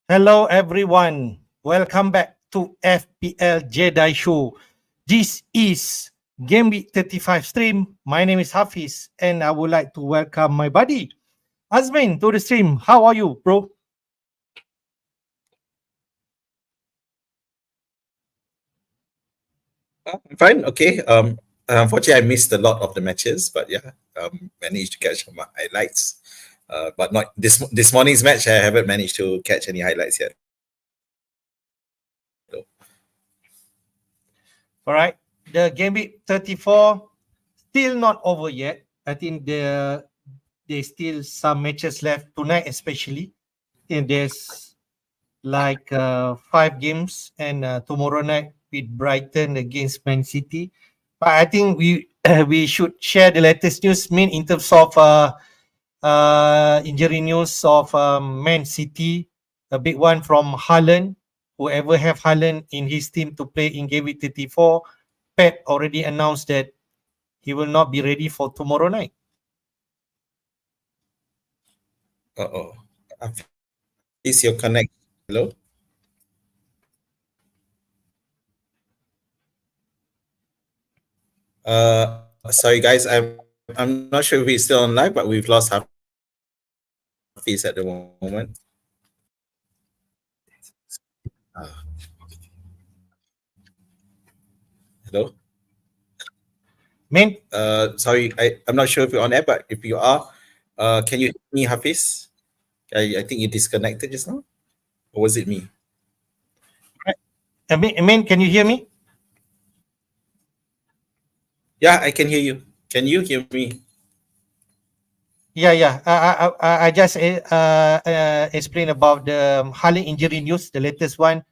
Hello, everyone. Welcome back to FPL Jedi Show. This is Gameweek 35 stream. My name is Hafiz, and I would like to welcome my buddy Azmin to the stream. How are you, bro? I'm fine. Okay. Unfortunately, I missed a lot of the matches, but yeah, managed to catch some highlights. But not this morning's match. I haven't managed to catch any highlights yet. though. All right. The Gameweek 34 still not over yet. I think there's still some matches left tonight, especially. And there's like 5 games, and tomorrow night with Brighton against Man City. But I think we should share the latest news, mean in terms of injury news of Man City, a big one from Haaland. Whoever have Haaland in his team to play in game week 34, Pep already announced that he will not be ready for tomorrow night. Oh. Is your connect? Hello. Sorry guys. I'm not sure if he's still on live, but we've lost Hafiz at the moment. Hello. Man, Sorry, I'm not sure if you're on air, but if you are, can you hear me, Hafiz? I think you disconnected just now, or was it me? Man, can you hear me? Yeah, I can hear you. Can you hear me? Yeah. I just explained about the Haaland injury news, the latest one.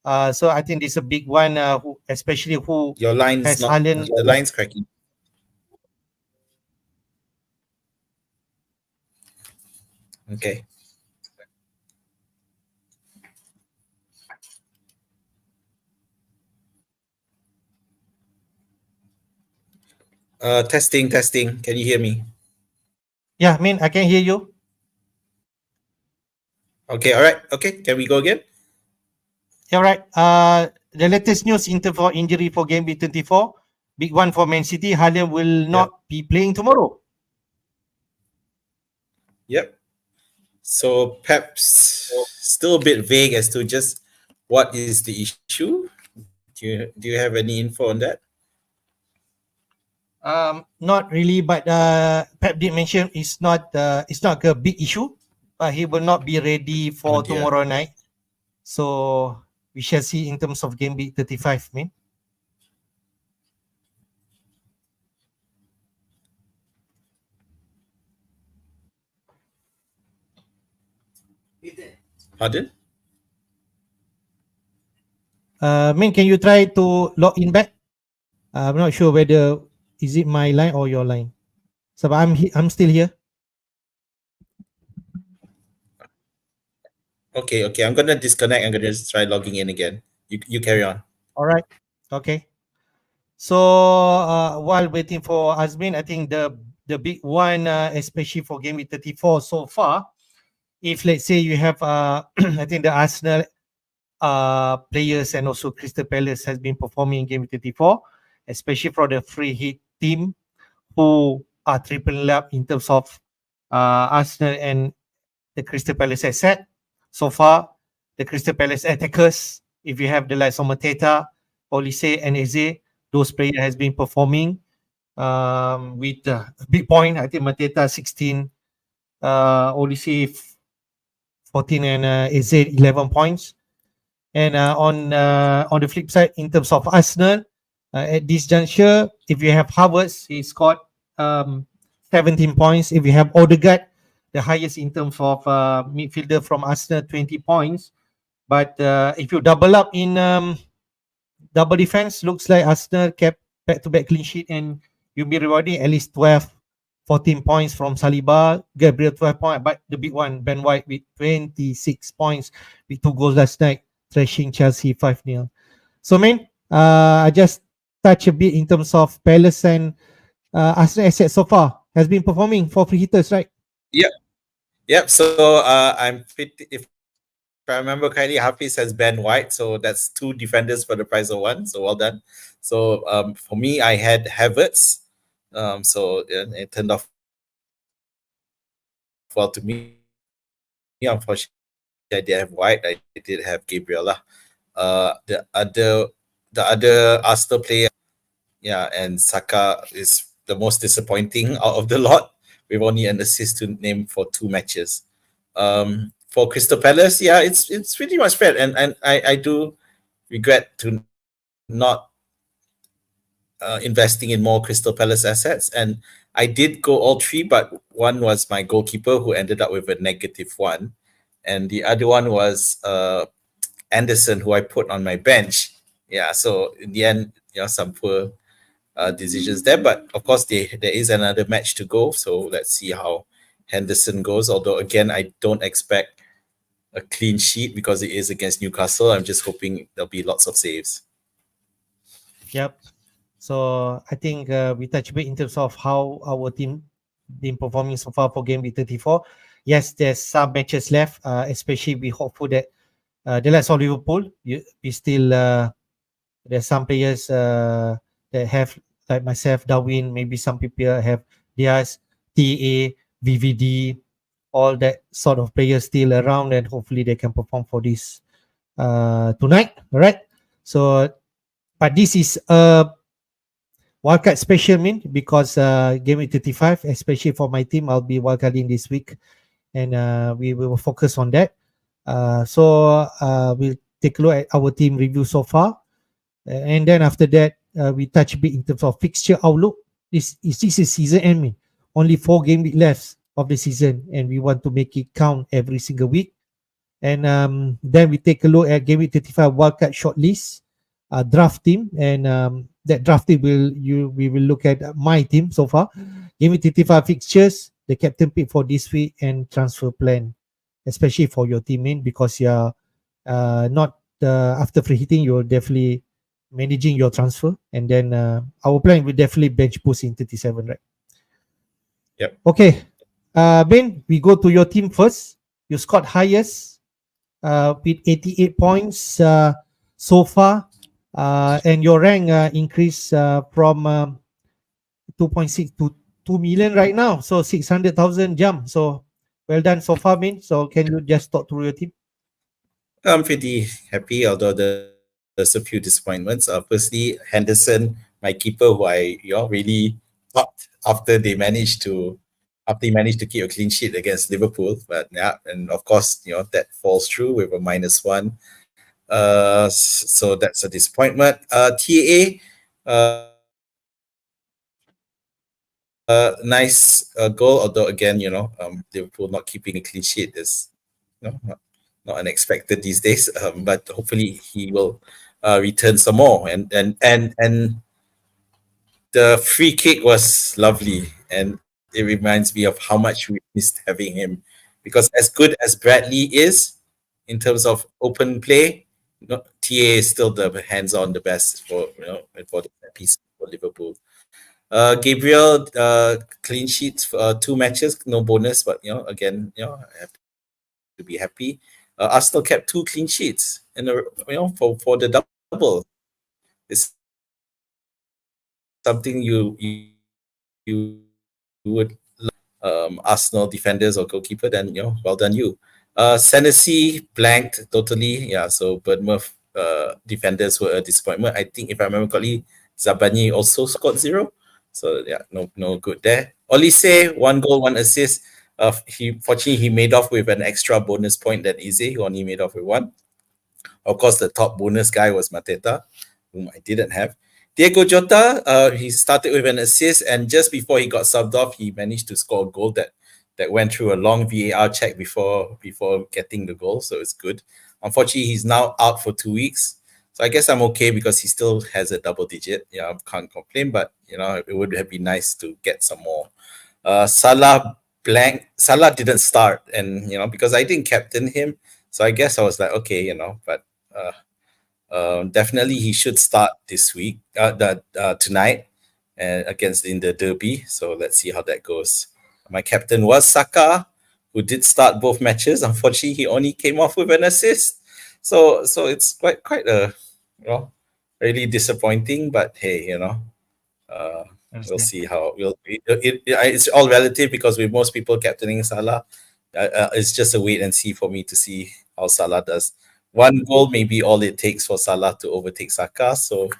So I think this is a big one, especially who Your line's has not. Haaland. The line's cracking. Okay. Testing. Can you hear me? Yeah, man, I can hear you. Okay. All right. Okay. Can we go again? All right. The latest news for injury for game week 24, big one for Man City. Haaland will not be playing tomorrow. Yep. So Pep's still a bit vague as to just what is the issue. Do you have any info on that? Not really, but Pep did mention it's not a big issue, but he will not be ready for dear. tomorrow night. So we shall see in terms of game week 35, man. Pardon? Man, can you try to log in back? I'm not sure whether is it my line or your line. So I'm still here. Okay. I'm gonna disconnect. I'm gonna just try logging in again. You carry on. All right. Okay. So while waiting for Azmin, I think the big one, especially for game week 34 so far, if let's say you have I think the Arsenal players and also Crystal Palace has been performing in game week 34, especially for the free hit team who are triple up in terms of Arsenal and the Crystal Palace asset. So far, the Crystal Palace attackers, if you have the likes of Mateta, Olise, and Eze, those players has been performing with a big point. I think Mateta 16, Olise 14, and Eze 11 points. And on the flip side, in terms of Arsenal, at this juncture, if you have Havertz, he scored 17 points. If you have Odegaard, the highest in terms of midfielder from Arsenal, 20 points. But if you double up in double defense, looks like Arsenal kept back-to-back clean sheet, and you'll be rewarding at least 12, 14 points from Saliba, Gabriel 12 points, but the big one, Ben White with 26 points with 2 goals last night, thrashing Chelsea 5-0. So, man, I just touch a bit in terms of Palace and Arsenal assets so far. Has been performing for free hitters, right? Yep. So I'm fit. If I remember correctly, Hafiz has Ben White, so that's 2 defenders for the price of 1. So well done. So for me, I had Havertz. So it turned off well to me. Unfortunately, I did have White. I did have Gabriel. The other Arsenal player, yeah, and Saka is the most disappointing out of the lot, with only an assist to name for 2 matches. For Crystal Palace, yeah, it's pretty much fair, and I do regret to not investing in more Crystal Palace assets, and I did go all 3, but one was my goalkeeper who ended up with a -1, and the other one was Anderson, who I put on my bench. Yeah, so in the end, some poor decisions there. But of course, there is another match to go. So let's see how Henderson goes. Although, again, I don't expect a clean sheet because it is against Newcastle. I'm just hoping there'll be lots of saves. Yep. So I think we touched a bit in terms of how our team been performing so far for game week 34. Yes, there's some matches left, especially we hopeful that the likes of Liverpool, we still there's some players that have, like myself, Darwin, maybe some people have Diaz, TA, VVD, all that sort of players still around, and hopefully they can perform for this tonight. All right. So, but this is a wildcard special, because game week 35, especially for my team, I'll be wildcarding this week, and we will focus on that. So we'll take a look at our team review so far, and then after that, we touch a bit in terms of fixture outlook. This is season end, only 4 game week left of the season, and we want to make it count every single week. And then we take a look at game week 35 wildcard shortlist, draft team, and that draft team we will look at my team so far, game week 35 fixtures, the captain pick for this week, and transfer plan, especially for your team, because you're not after free hitting, you're definitely managing your transfer, and then our plan will definitely bench boost in 37, right? Yep. Okay, Ben, we go to your team first. You scored highest with 88 points so far, and your rank increased from 2.6 to 2 million right now, so 600,000 jump. So well done so far, Ben. So can you just talk through your team? I'm pretty happy, although there's a few disappointments. Firstly, Henderson, my keeper, who I really thought after he managed to keep a clean sheet against Liverpool. But yeah, and of course, that falls through with a -1. So that's a disappointment. TAA, nice goal, although again, Liverpool not keeping a clean sheet is not unexpected these days. But hopefully he will return some more. And the free kick was lovely, and it reminds me of how much we missed having him, because as good as Bradley is in terms of open play, TA is still the hands-on the best for the piece for Liverpool. Gabriel, clean sheets for 2 matches, no bonus, but again, I have to be happy. Arsenal kept 2 clean sheets in for the double. It's something you would Arsenal defenders or goalkeeper, then well done you. Senesi blanked totally. Yeah, so Bournemouth defenders were a disappointment. I think if I remember correctly, Zabani also scored 0. So yeah, no good there. Olise, 1 goal, 1 assist. Fortunately he made off with an extra bonus point than Eze, who only made off with 1. Of course, the top bonus guy was Mateta, whom I didn't have. Diego Jota, he started with an assist, and just before he got subbed off, he managed to score a goal that went through a long VAR check before getting the goal, so it's good. Unfortunately, he's now out for 2 weeks, so I guess I'm okay because he still has a double digit. Yeah, I can't complain, but it would have been nice to get some more. Salah didn't start, and because I didn't captain him, so I guess I was like, okay, but definitely he should start this week, tonight, against in the derby. So let's see how that goes. My captain was Saka, who did start both matches. Unfortunately, he only came off with an assist. So it's quite a really disappointing. But hey, uh, we'll Understand. see how it's all relative because with most people captaining Salah, it's just a wait and see for me to see how Salah does. One goal may be all it takes for Salah to overtake Saka. So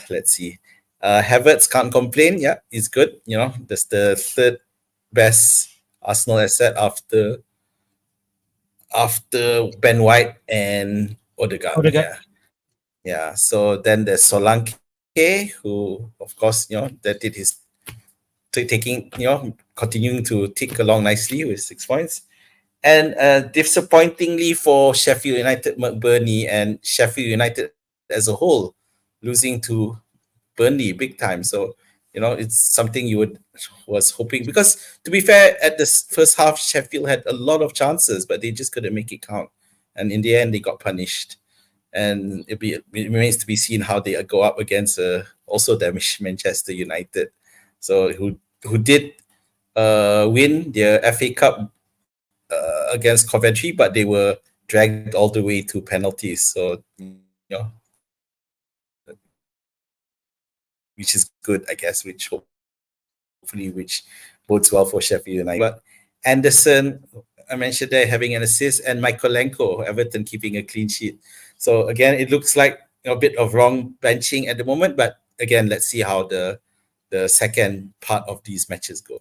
let's see. Havertz can't complain. Yeah, he's good. That's the third best Arsenal asset after Ben White and Odegaard. Odegaard. Yeah. So then there's Solanke, who of course that did his taking continuing to tick along nicely with 6 points. And disappointingly for Sheffield United, McBurney and Sheffield United as a whole, losing to Burnley big time. So it's something you was hoping, because to be fair, at the first half, Sheffield had a lot of chances, but they just couldn't make it count, and in the end, they got punished. And it remains to be seen how they go up against also damaged Manchester United, so who did win their FA Cup against Coventry, but they were dragged all the way to penalties. So which is good, I guess, which hopefully bodes well for Sheffield United. But Anderson, I mentioned there, having an assist, and Mykolenko, Everton, keeping a clean sheet. So again, it looks like a bit of wrong benching at the moment, but again, let's see how the second part of these matches go.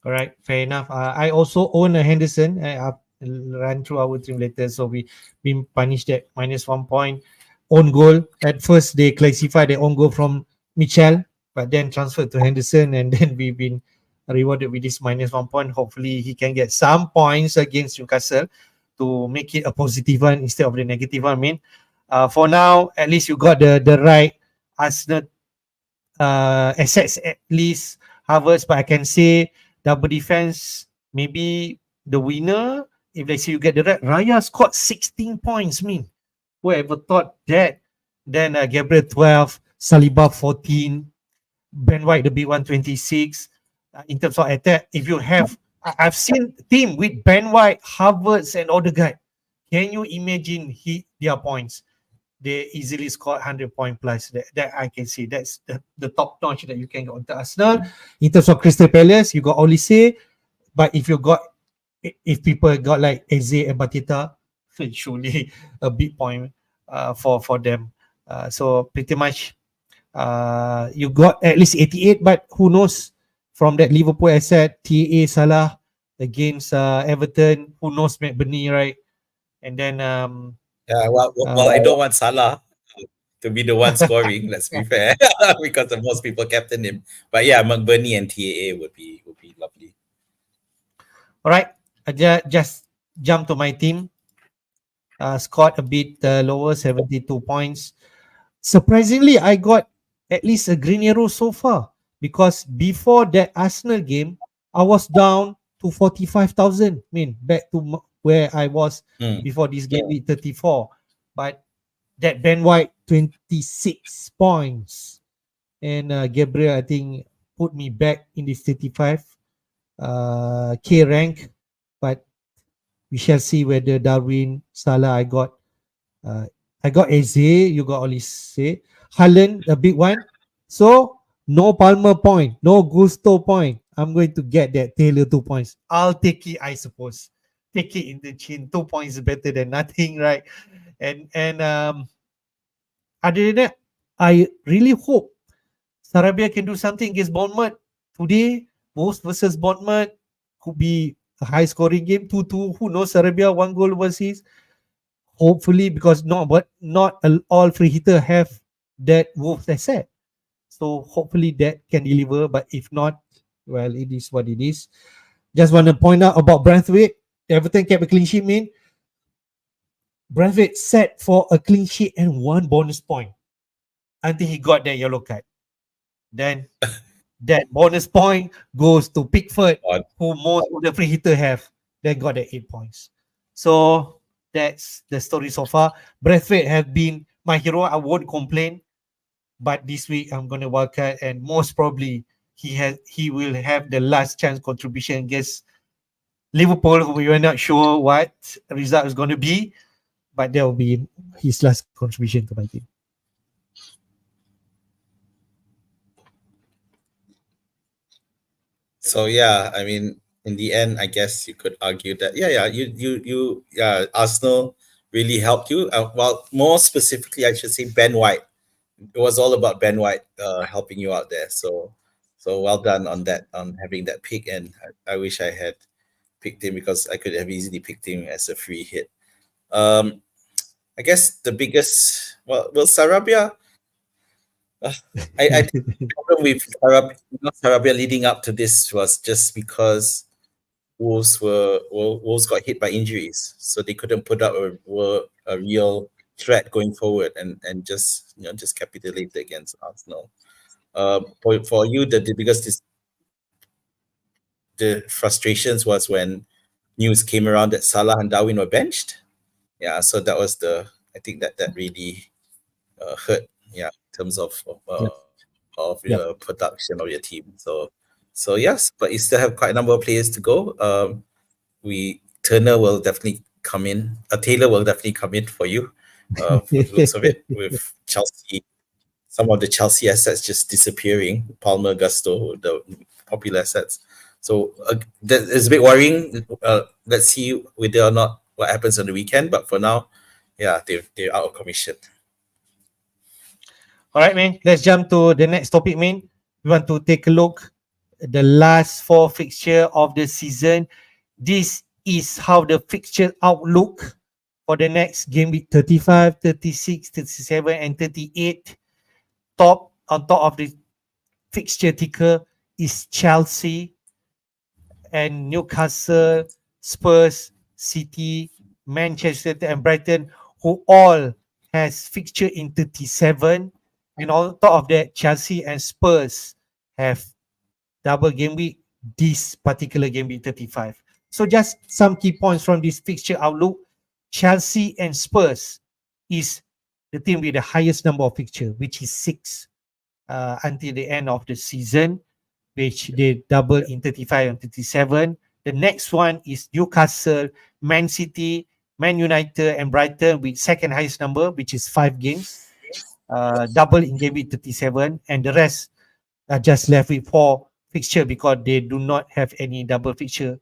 All right, fair enough. I also own a Henderson. I'll run through our team later. So we been punished at -1 point. Own goal. At first, they classified the own goal from Michel, but then transferred to Henderson, and then we've been rewarded with this -1 point. Hopefully, he can get some points against Newcastle to make it a positive one instead of the negative one. I mean, for now, at least you got the right Arsenal assets, at least Havertz, but I can say double defense, maybe the winner. If let's say you get the right, Raya scored 16 points. Whoever thought that? Then Gabriel 12, Saliba 14, Ben White the big one 26. In terms of attack, if you have, I've seen team with Ben White, Havertz, and Odegaard. Can you imagine their points? They easily scored 100-point plus. That I can see. That's the top notch that you can get on the Arsenal. In terms of Crystal Palace, you got Olise, but if people got like Eze and Batita, surely a big point for them. So pretty much you got at least 88, but who knows from that Liverpool asset, TAA Salah against Everton, who knows McBurney, right? And then well, I don't want Salah to be the one scoring. Let's be fair, because most people captain him. But yeah, McBurney and TAA would be lovely. All right, I just jump to my team. Scored a bit lower, 72 points. Surprisingly, I got at least a green arrow so far, because before that Arsenal game, I was down to 45,000. Back to where I was before this game week 34. But that Ben White 26 points, and Gabriel, I think, put me back in this 35 K rank. But we shall see whether Darwin, Salah, I got Eze, you got Olise, Haaland, a big one. So no Palmer point, no Gusto point. I'm going to get that Taylor 2 points. I'll take it, I suppose. Take it in the chin. 2 points is better than nothing, right? And other than that, I really hope Sarabia can do something against Bournemouth today. Wolves versus Bournemouth could be a high scoring game, 2-2. Who knows? Sarabia 1 goal overseas. Hopefully, because not all free hitter have that Wolves asset. So hopefully that can deliver. But if not, well, it is what it is. Just want to point out about Braithwaite. Everton kept a clean sheet. Braithwaite set for a clean sheet and 1 bonus point until he got that yellow card. Then that bonus point goes to Pickford, who most of the free hitter have. They got the 8 points. So that's the story so far. Braithwaite have been my hero. I won't complain. But this week I'm gonna wildcard, and most probably he will have the last chance contribution against Liverpool, we were not sure what result is going to be, but that will be his last contribution to my team. So yeah, I mean, in the end, I guess you could argue that yeah, Arsenal really helped you. Well, more specifically, I should say Ben White. It was all about Ben White helping you out there. So well done on that, on having that pick. And I wish I had picked him because I could have easily picked him as a free hit. I guess the biggest, well, Sarabia. I think the problem with Sarabia leading up to this was just because Wolves got hit by injuries, so they couldn't put up a real threat going forward, and just capitulated against Arsenal. For you, the biggest the frustrations was when news came around that Salah and Darwin were benched. Yeah, so that was I think that really hurt. Yeah, in terms Yep. of Yep. your production of your team. So yes, but you still have quite a number of players to go. Turner will definitely come in. Taylor will definitely come in for you. For the looks of it, with Chelsea, some of the Chelsea assets just disappearing. Palmer, Gusto, the popular assets. So that is a bit worrying. Let's see whether or not what happens on the weekend. But for now, yeah, they're out of commission. All right, man. Let's jump to the next topic, man. We want to take a look at the last 4 fixture of the season. This is how the fixture outlook for the next game week 35, 36, 37, and 38. On top of the fixture ticker is Chelsea and Newcastle, Spurs, City, Manchester, and Brighton, who all has fixture in 37. And on top of that, Chelsea and Spurs have double game week, this particular game week 35. So just some key points from this fixture outlook. Chelsea and Spurs is the team with the highest number of fixture, which is 6 until the end of the season, which they double in 35 and 37. The next one is Newcastle, Man City, Man United, and Brighton with second highest number, which is 5 games, double in game week 37, and the rest are just left with 4 fixture because they do not have any double fixture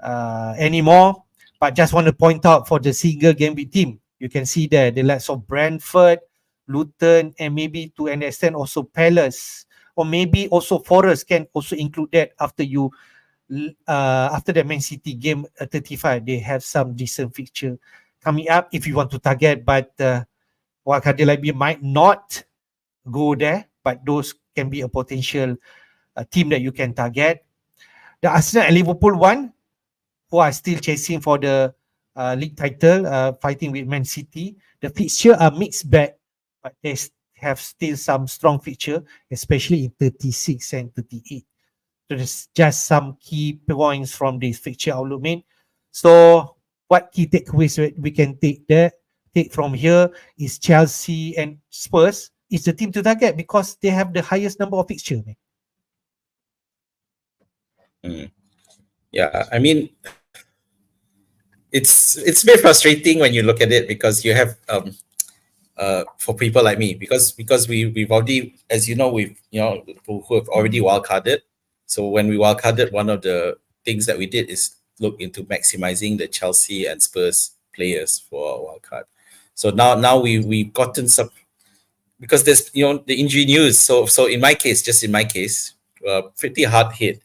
anymore. But just want to point out for the single game week team, you can see there the likes of Brentford, Luton, and maybe to an extent also Palace, or maybe also Forest can also include that after the Man City game 35. They have some decent fixture coming up if you want to target, but Wildcard Library might not go there, but those can be a potential team that you can target. The Arsenal and Liverpool one, who are still chasing for the league title, fighting with Man City. The fixture are mixed bag, but they have still some strong fixture, especially in 36 and 38. So there's just some key points from this fixture outlook, mate. So what key takeaways we can take from here is Chelsea and Spurs is the team to target because they have the highest number of fixture, mate. Yeah, I mean, it's very frustrating when you look at it because you have for people like me because we've already, as you know, who have already wildcarded. So when we wildcarded, one of the things that we did is look into maximizing the Chelsea and Spurs players for our wildcard. So now we've gotten some, because there's the injury news. So in my case, pretty hard hit.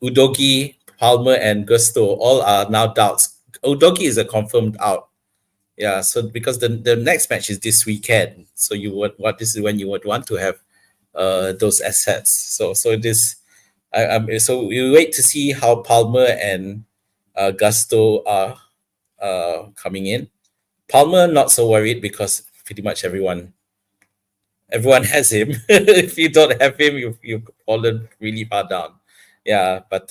Udogi, Palmer, and Gusto all are now doubts. Udogi is a confirmed out. Yeah, so because the next match is this weekend, so this is when you would want to have those assets. So we wait to see how Palmer and Gusto are coming in. Palmer not so worried because pretty much everyone has him. If you don't have him, you've fallen really far down. Yeah, but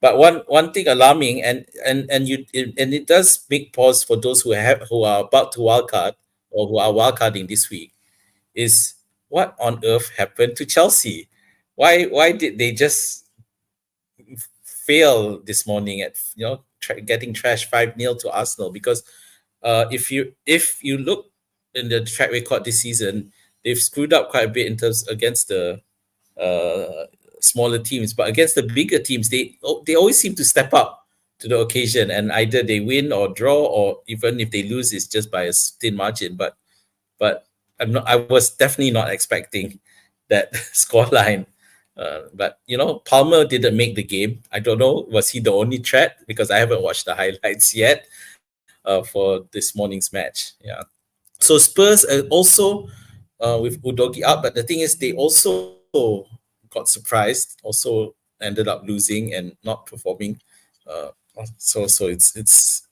one thing alarming, and it does make pause for those who are about to wildcard or who are wildcarding this week, is what on earth happened to Chelsea? Why did they just fail this morning at getting trashed 5-0 to Arsenal, because if you look in the track record this season, they've screwed up quite a bit in terms against the uh, smaller teams, but against the bigger teams, they always seem to step up to the occasion, and either they win or draw, or even if they lose, it's just by a thin margin. But I was definitely not expecting that scoreline. But Palmer didn't make the game. I don't know, was he the only threat? Because I haven't watched the highlights yet for this morning's match. Yeah. So Spurs also with Udogi up, but the thing is, they also got surprised, also ended up losing and not performing. Uh, so it's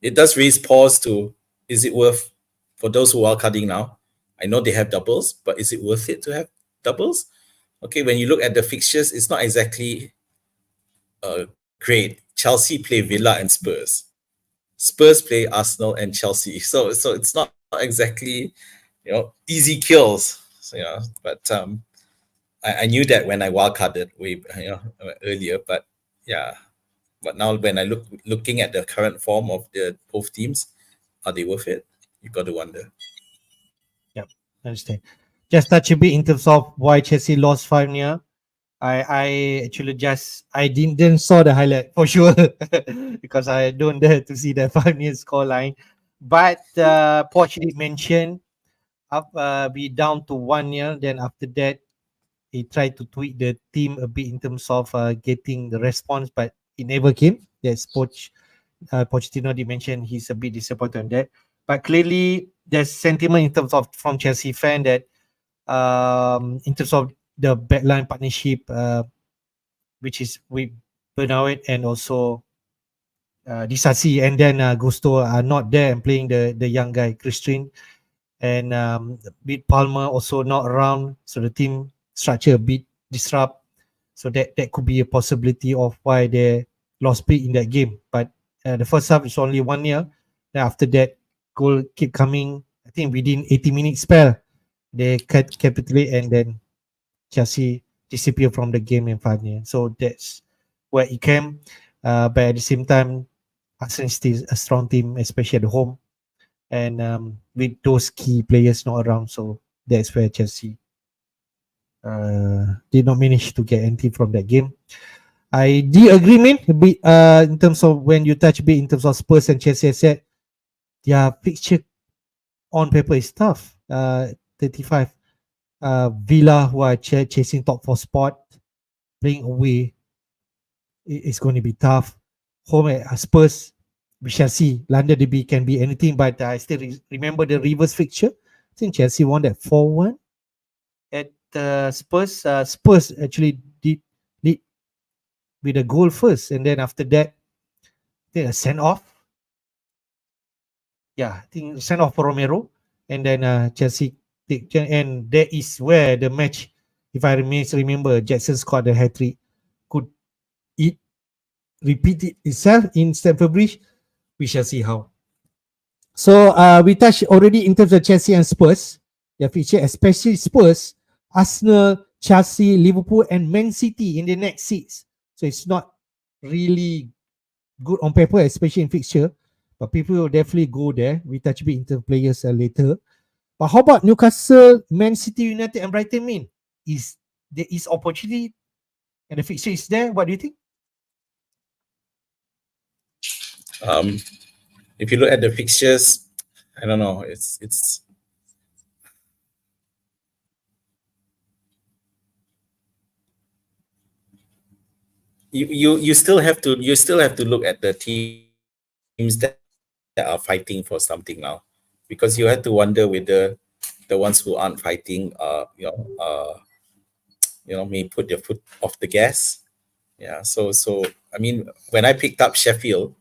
it does raise pause to, is it worth, for those who are cutting now? I know they have doubles, but is it worth it to have doubles? Okay, when you look at the fixtures, it's not exactly great. Chelsea play Villa and Spurs. Spurs play Arsenal and Chelsea. So it's not exactly easy kills. So, but I knew that when I wildcarded way earlier. But yeah, but now when I looking at the current form of the both teams, are they worth it? You got to wonder. Yeah, understand. Just touch a bit in terms of why Chelsea lost 5-0. I actually I didn't saw the highlight for sure because I don't dare to see the 5-0 score line. But Poch did mention up be down to 1-0. Then after that, he tried to tweak the team a bit in terms of getting the response, but it never came. Yes, Pochettino did mention he's a bit disappointed on that. But clearly, there's sentiment in terms of from Chelsea fan that in terms of the backline partnership, which is with Bernard and also Disasi, and then Gusto are not there and playing the young guy Christian, and with Palmer also not around, so the team structure a bit disrupt. So that could be a possibility of why they lost big in that game. But the first half is only 1-0. Then after that, goal keep coming. I think within 80 minutes spell, they capitulate, and then Chelsea disappear from the game in 5-0. So that's where it came. But at the same time, Arsenal is still a strong team, especially at home. And with those key players not around, so that's where Chelsea did not manage to get anything from that game. I do agree, man, a bit in terms of when you touch a bit in terms of Spurs and Chelsea. I said their fixture on paper is tough. 35 Villa, who are chasing top 4 spot, playing away, it's going to be tough. Home at Spurs, we shall see. London derby can be anything, but I still remember the reverse fixture. I think Chelsea won that 4-1 at Spurs. Spurs actually did lead with a goal first, and then after that, I think a send off. Yeah, I think send off for Romero, and then Chelsea take, and that is where the match, if I remember, Jackson scored the hat trick. Could it repeat itself in Stamford Bridge? We shall see how. So we touched already in terms of Chelsea and Spurs. Their feature, especially Spurs, Arsenal, Chelsea, Liverpool, and Man City in the next 6. So it's not really good on paper, especially in fixture. But people will definitely go there. We touch a bit into players later. But how about Newcastle, Man City, United, and Brighton? There is opportunity, and the fixture is there? What do you think? If you look at the fixtures, I don't know. It's you still have to look at the teams that are fighting for something now, because you have to wonder whether the ones who aren't fighting may put their foot off the gas. Yeah. So I mean, when I picked up Sheffield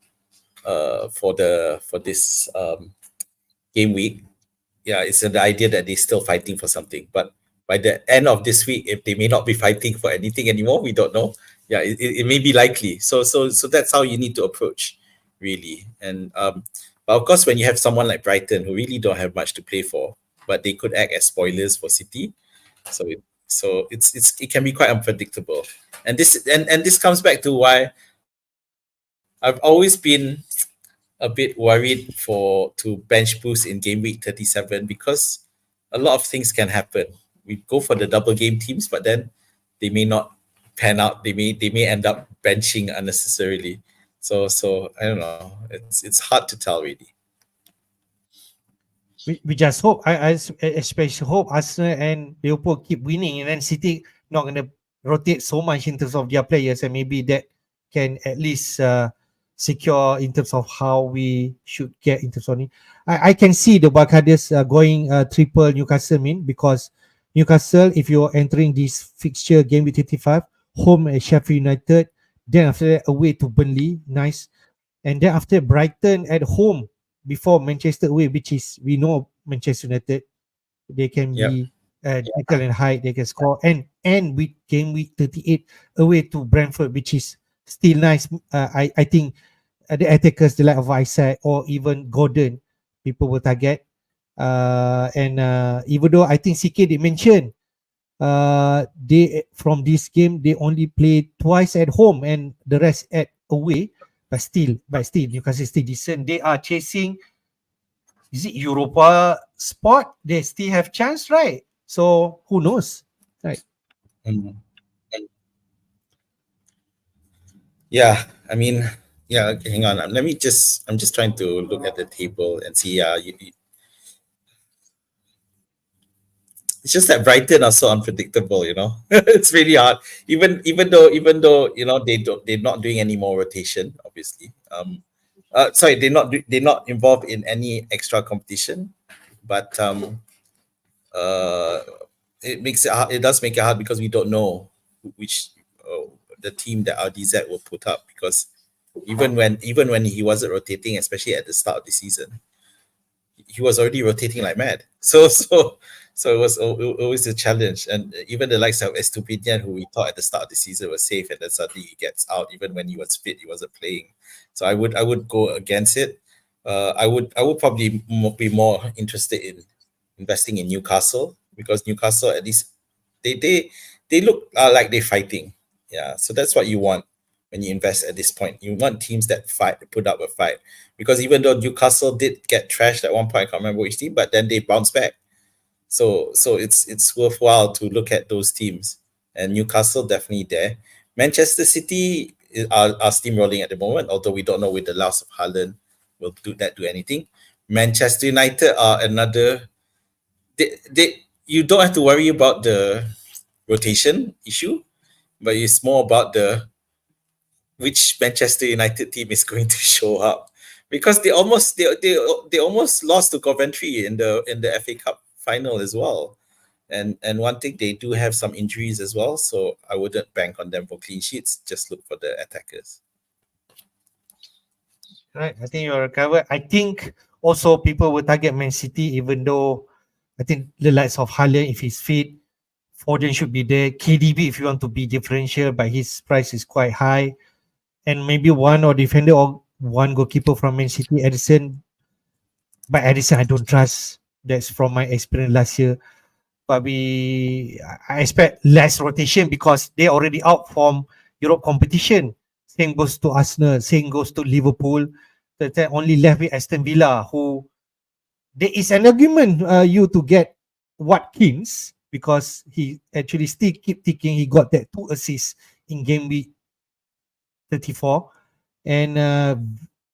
for this game week, yeah, it's the idea that they're still fighting for something. But by the end of this week, if they may not be fighting for anything anymore, we don't know. Yeah, it may be likely. So that's how you need to approach, really. And but of course, when you have someone like Brighton who really don't have much to play for, but they could act as spoilers for City, so it can be quite unpredictable. And this comes back to why I've always been a bit worried to bench boost in game week 37 because a lot of things can happen. We go for the double game teams, but then they may not pan out. They may end up benching unnecessarily. So I don't know. It's hard to tell really. We just hope. I especially hope Arsenal and Liverpool keep winning, and then City not going to rotate so much in terms of their players, and maybe that can at least secure in terms of how we should get in terms of it. I can see the Wildcarders going triple Newcastle because Newcastle, if you're entering this fixture game with 35, home at Sheffield United, then after that away to Burnley, nice, and then after Brighton at home before Manchester away, which is we know Manchester United, they can be tackle and hide, they can score, and with game week 38 away to Brentford, which is still nice. I think the attackers, the like of Isaac or even Gordon, people will target. And even though I think CK did mention, they from this game they only play twice at home and the rest at away, but still Newcastle is still decent. They are chasing, is it Europa spot? They still have chance, right? So who knows, right? Yeah, I mean, yeah. Hang on. I'm just trying to look at the table and see. It's just that Brighton are so unpredictable. It's really hard. Even though they're not doing any more rotation. Obviously, sorry, they're not involved in any extra competition, but it makes it hard. It does make it hard because we don't know which the team that RDZ will put up, because even when he wasn't rotating, especially at the start of the season, he was already rotating like mad. So it was always a challenge. And even the likes of Estupinian, who we thought at the start of the season was safe, and then suddenly he gets out. Even when he was fit, he wasn't playing. So I would go against it. I would probably be more interested in investing in Newcastle, because Newcastle, at least they look like they're fighting. Yeah, so that's what you want when you invest at this point. You want teams that fight, put up a fight. Because even though Newcastle did get trashed at one point, I can't remember which team, but then they bounced back. So it's worthwhile to look at those teams. And Newcastle definitely there. Manchester City are steamrolling at the moment, although we don't know with the loss of Haaland will do anything. Manchester United are another. You don't have to worry about the rotation issue, but it's more about which Manchester United team is going to show up, because they almost lost to Coventry in the FA Cup final as well, and one thing, they do have some injuries as well, so I wouldn't bank on them for clean sheets. Just look for the attackers. Right, I think you're covered. I think also people will target Man City, even though I think the likes of Haaland, if he's fit, Foden should be there. KDB, if you want to be differential, but his price is quite high. And maybe one or defender or one goalkeeper from Man City, Edison. But Edison, I don't trust. That's from my experience last year. But I expect less rotation because they're already out from Europe competition. Same goes to Arsenal. Same goes to Liverpool. They're only left with Aston Villa, who there is an argument you to get Watkins, because he actually still keep ticking. He got that 2 assists in game week 34, and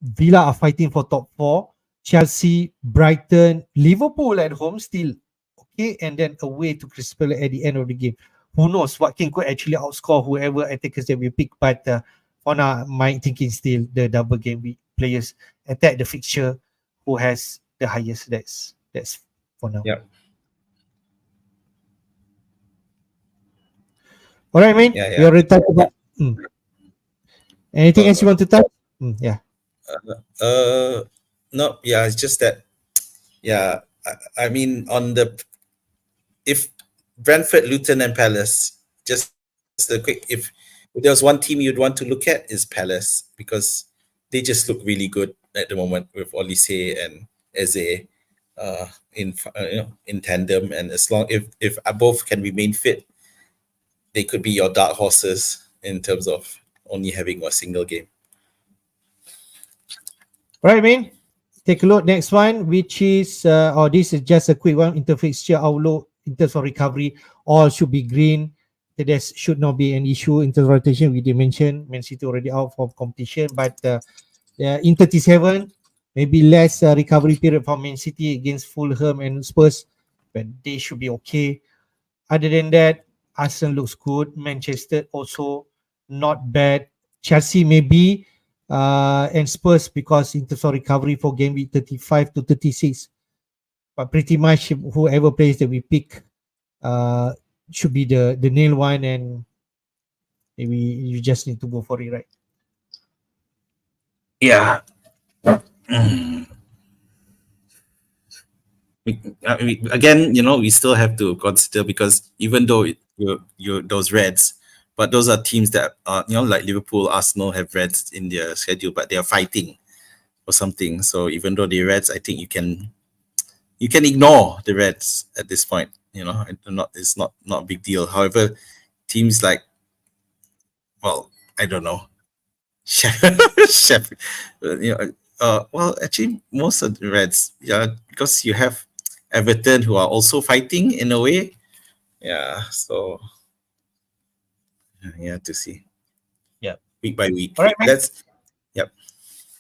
Villa are fighting for top 4. Chelsea, Brighton, Liverpool at home still okay, and then away to Crystal Palace at the end of the game. Who knows? Watkins could actually outscore whoever attackers that we pick, but for now, my thinking still the double game week players attack the fixture who has the highest. That's for now. Yeah. All right, man. Yeah. We already talked about. Anything else you want to touch? Yeah. No. Yeah. It's just that. Yeah. I mean, if Brentford, Luton, and Palace, just a quick. If there was one team you'd want to look at, is Palace, because they just look really good at the moment with Olise and Eze in tandem, and as long if both can remain fit, they could be your dark horses in terms of only having a single game. Right, man. Take a look next one, which is this is just a quick one. Interfixture outlook in terms of recovery, all should be green. There should not be an issue in terms of rotation. We did mention Man City already out for competition, but in 37, maybe less recovery period for Man City against Fulham and Spurs, but they should be okay. Other than that, Arsenal looks good. Manchester also not bad. Chelsea maybe, and Spurs because in terms of recovery for game week 35 to 36. But pretty much whoever plays that we pick should be the nail one, and maybe you just need to go for it, right? Yeah. Again, we still have to consider, because even though you those Reds, but those are teams that are, like Liverpool, Arsenal have Reds in their schedule, but they are fighting or something. So even though the Reds, I think you can ignore the Reds at this point. It's not a big deal. However, teams like, well, I don't know, Sheffield, well, actually, most of the Reds, because you have Everton, who are also fighting in a way. Yeah, so to see. Yeah. Week by week. All right, man. Yep.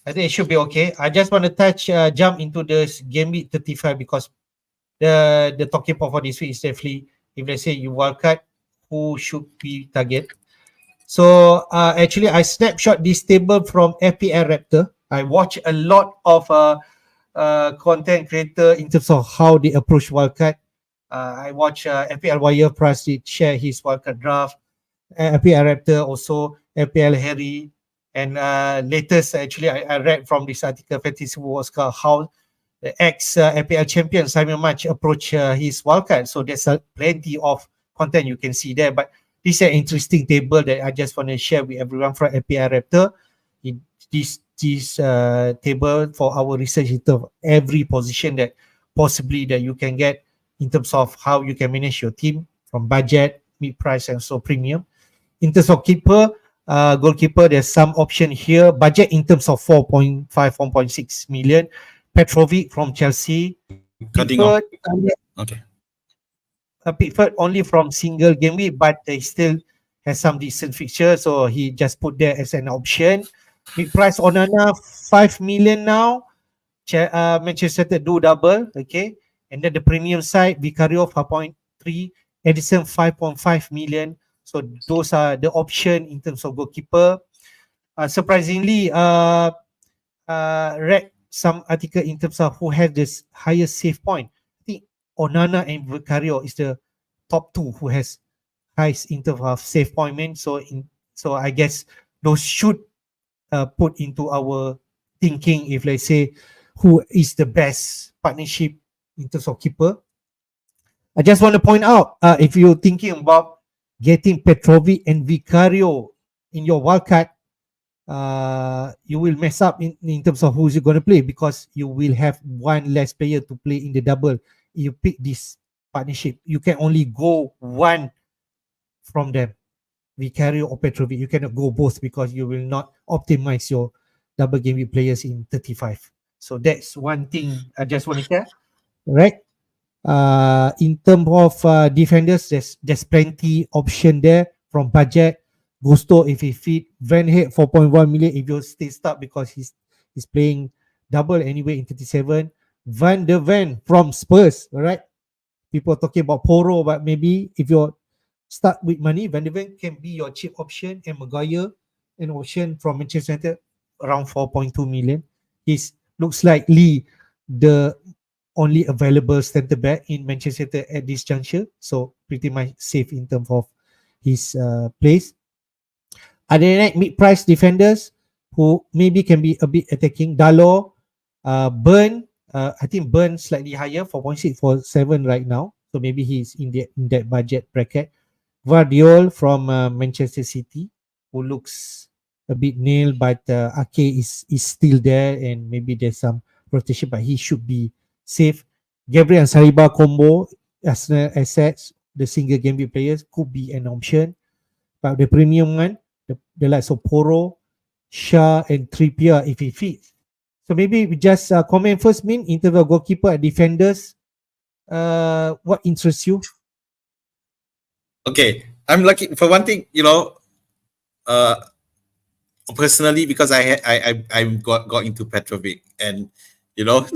I think it should be okay. I just want to jump into this game week 35 because the talking point for this week is definitely, if let's say you wildcard, who should be target. So actually, I snapshot this table from FPL Raptor. I watch a lot of content creator in terms of how they approach wildcard. I watch FPL Wire Price did share his wildcard draft. FPL Raptor also, FPL Harry, and latest actually I read from this article, Fantasy Oscar, how the ex FPL champion Simon Match approach his wildcard. So there's plenty of content you can see there. But this is an interesting table that I just want to share with everyone from FPL Raptor. This table for our research in terms of every position that possibly that you can get in terms of how you can manage your team from budget, mid price, and so premium. In terms of goalkeeper, there's some option here. Budget in terms of 4.5, 1.6 million. Petrovic from Chelsea. Pickford, okay. Pickford only from single game week, but they still has some decent fixture, so he just put there as an option. Mid price Onana 5 million now. Manchester United do double, okay. And then the premium side, Vicario 5.3, Edison 5.5 million. So those are the option in terms of goalkeeper. Surprisingly, read some article in terms of who has this highest save point. I think Onana and Vicario is the top two who has highest in terms of save point. Man. So I guess those should put into our thinking if let's say who is the best partnership in terms of keeper. I just want to point out, if you're thinking about getting Petrovic and Vicario in your wildcard, you will mess up in terms of who's you going to play, because you will have one less player to play in the double. You pick this partnership, you can only go one from them, Vicario or Petrovic. You cannot go both because you will not optimize your double game with players in 35. So that's one thing I just want to share. Right. In terms of defenders, there's plenty option there from budget. Gusto if he fit, Van Heek 4.1 million if you stay stuck because he's playing double anyway in 37. Van der Ven from Spurs, all right. People are talking about Poro, but maybe if you're stuck with money, Van der Ven can be your cheap option. And Maguire, an option from Manchester United, around 4.2 million. He looks like Lee, the only available centre back in Manchester United at this juncture, so pretty much safe in terms of his place. Other than that, mid-price defenders who maybe can be a bit attacking. Dalot, Burn, I think Burn slightly higher, 4.6 for 7 right now, so maybe he's in that budget bracket. Vardiol from Manchester City, who looks a bit nailed, but Ake is still there, and maybe there's some rotation, but he should be safe. Gabriel and Saliba combo, Arsenal assets, the single game players could be an option. But the premium one, the likes of Poro, Shah, and Trippier if he fits. So maybe we just comment first, Min, in terms of goalkeeper and defenders. What interests you? Okay, I'm lucky for one thing. Uh, personally, because I got into Petrovic, and you know,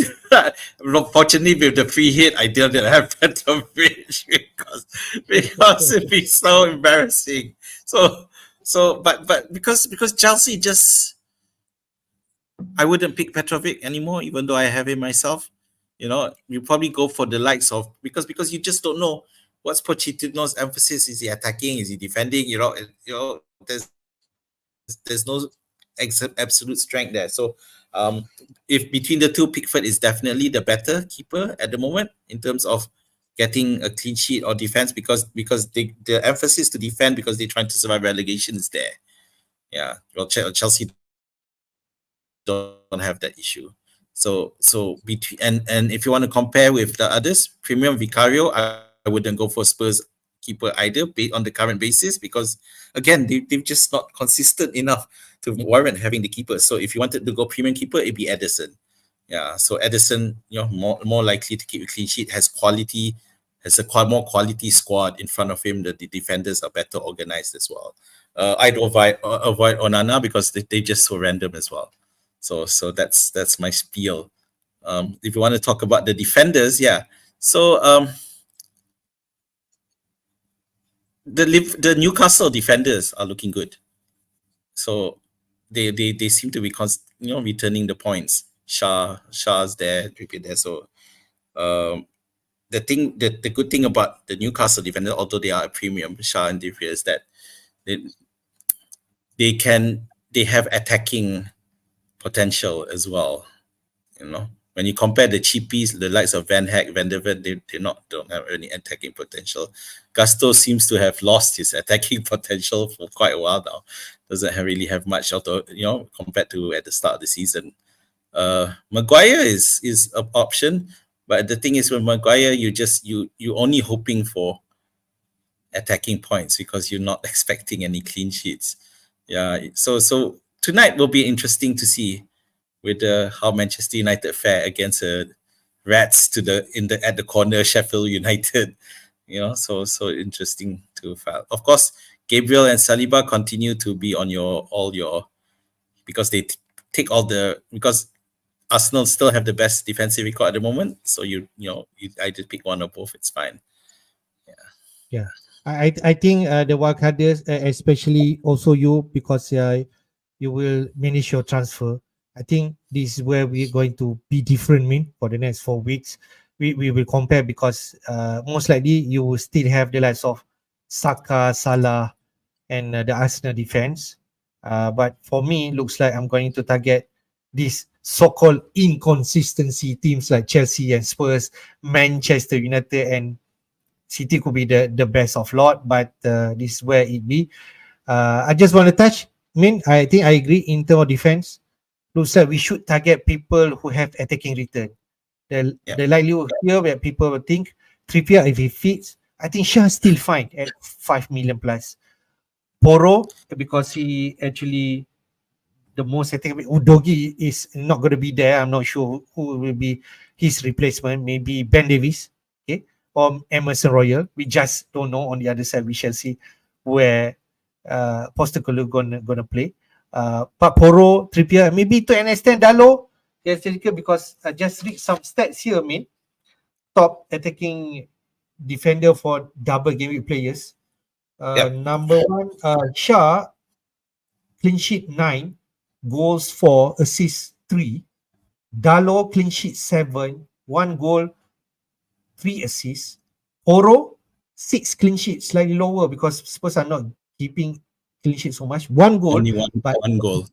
fortunately with the free hit, I didn't have Petrovic because it'd be so embarrassing. But because Chelsea just, I wouldn't pick Petrovic anymore, even though I have him myself. You probably go for the likes of, because you just don't know what's Pochettino's emphasis. Is he attacking? Is he defending? There's no absolute strength there. So if between the two, Pickford is definitely the better keeper at the moment in terms of getting a clean sheet or defense, because the emphasis to defend because they're trying to survive relegation is there. Yeah, well, Chelsea don't have that issue. So between, and if you want to compare with the others, Premium Vicario, I wouldn't go for Spurs keeper either on the current basis, because again they've just not consistent enough to warrant having the keeper. So if you wanted to go premium keeper, it'd be Edison. Yeah, so Edison, more likely to keep a clean sheet, has quality, has a more quality squad in front of him. The defenders are better organized as well. I'd avoid Onana because they just so random as well. So that's my spiel. If you want to talk about the defenders, yeah. So the Newcastle defenders are looking good. So they seem to be returning the points. Shah's there, Trippier there. So the good thing about the Newcastle defender, although they are a premium, Shah and Trippier, is that they have attacking potential as well. When you compare the cheapies, the likes of Van Hag, Van der Ven, they don't have any attacking potential. Gusto seems to have lost his attacking potential for quite a while now. Doesn't really have much, although compared to at the start of the season. Maguire is an option, but the thing is with Maguire, you only hoping for attacking points because you're not expecting any clean sheets. Yeah, so tonight will be interesting to see with how Manchester United fare against Rats at the corner Sheffield United. So interesting to file. Of course, Gabriel and Saliba continue to be on all your because they take all the, because Arsenal still have the best defensive record at the moment. So you either pick one or both. It's fine. Yeah, I think the wildcarders, especially also you, because you will manage your transfer. I think this is where we're going to be different, for the next 4 weeks. We will compare because most likely you will still have the likes of Saka, Salah, and the Arsenal defense. But for me, looks like I'm going to target these so-called inconsistency teams like Chelsea and Spurs, Manchester United, and City could be the best of lot, but this is where it be. I just want to touch. I think I agree in terms of defense. Looks like we should target people who have attacking return. The likelihood here where people will think Trippier, if he fits, I think Shah still fine at 5 million plus. Poro, because he actually the most attacking. Udogi is not going to be there. I'm not sure who will be his replacement. Maybe Ben Davies, okay, or Emerson Royal. We just don't know. On the other side, we shall see where Postecoglou gonna play. But Poro, Trippier, maybe to an extent Dalo, yes, because I just read some stats here. Top attacking defender for double game week players. Number one, Shah, clean sheet 9, goals 4, assists 3. Dalo, clean sheet 7, 1 goal, 3 assists. Oro, 6 clean sheets, slightly lower because Spurs are not keeping clean sheet so much. 1 goal, Only one goal.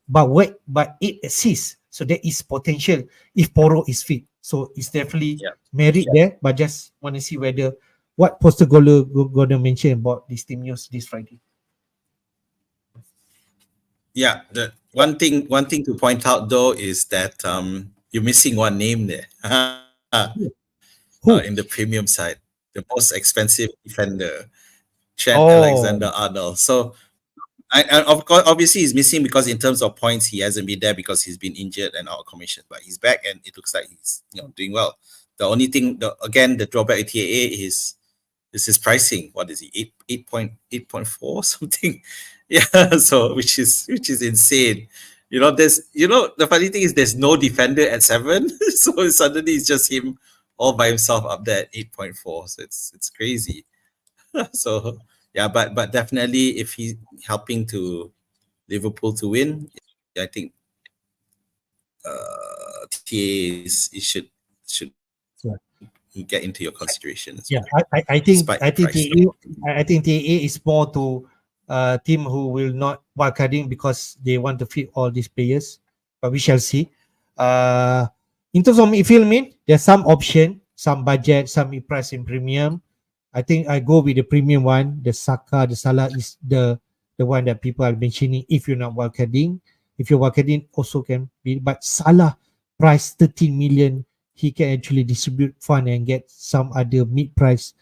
But 8 assists. So there is potential if Poro is fit. So it's definitely merit there. But just want to see what Postecoglou gonna mention about this team news this Friday. Yeah, the one thing to point out though is that you're missing one name there. In the premium side, the most expensive defender, Trent Alexander-Arnold. So Of course, obviously, he's missing because in terms of points, he hasn't been there because he's been injured and out of commission. But he's back, and it looks like he's doing well. The only thing, the drawback with TAA is his pricing. What is he? 8.4 something? Yeah, so which is insane. The funny thing is there's no defender at 7, so suddenly it's just him all by himself up there at 8.4. So it's crazy. So yeah, but definitely if he's helping to Liverpool to win, I think TA it should Yeah. get into your consideration as Yeah, well. I think Despite I the think price. I think TAA is more to team who will not wildcarding because they want to fit all these players, but we shall see. In terms of midfield, there's some option, some budget, some price in premium. I think I go with the premium one. The Saka, the Salah is the one that people are mentioning. If you're not wildcarding, if you're wildcarding, also can be. But Salah price 13 million, he can actually distribute fund and get some other mid-price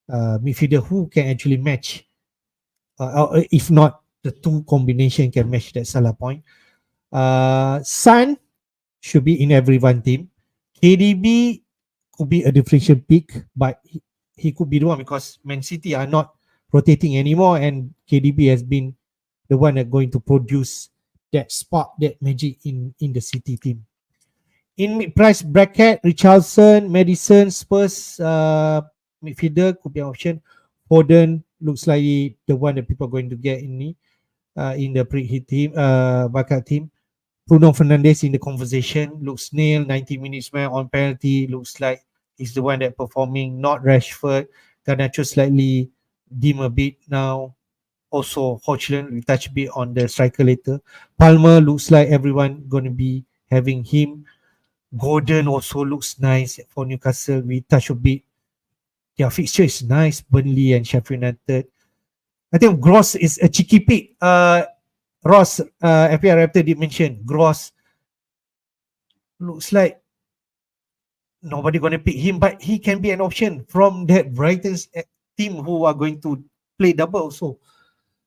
midfielder who can actually match. Or if not, the two combination can match that Salah point. Son should be in everyone team. KDB could be a differential pick, but he could be the one because Man City are not rotating anymore, and KDB has been the one that going to produce that spark, that magic in the City team. In mid-price bracket, Richarlison, Madison, Spurs midfielder could be an option. Foden looks like the one that people are going to get in the pre-hit team, backup team. Bruno Fernandes in the conversation looks nailed. 90 minutes man on penalty looks like he's the one that performing. Not Rashford. Garnacho slightly dim a bit now. Also, Hodgson, we touch a bit on the striker later. Palmer looks like everyone going to be having him. Gordon also looks nice for Newcastle. We touch a bit. Their fixture is nice. Burnley and Sheffield United. I think Gross is a cheeky pick. Ross, FPL Raptor did mention Gross looks like nobody going to pick him, but he can be an option from that Brighton's team who are going to play double also.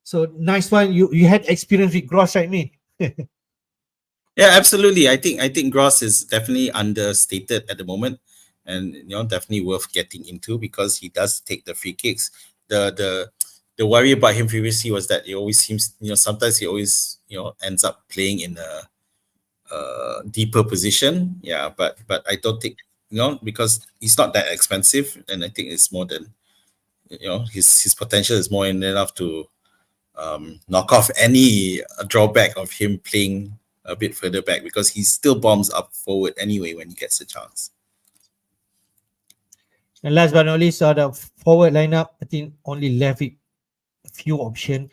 So nice one. You had experience with Gross, right, me? Yeah, absolutely. I think Gross is definitely understated at the moment, and definitely worth getting into because he does take the free kicks. The worry about him previously was that he always seems, sometimes he always, ends up playing in a deeper position. Yeah, but I don't think, because he's not that expensive, and I think it's more than, his potential is more than enough to knock off any drawback of him playing a bit further back because he still bombs up forward anyway when he gets a chance. And last but not least, the forward lineup, I think only left it a few options.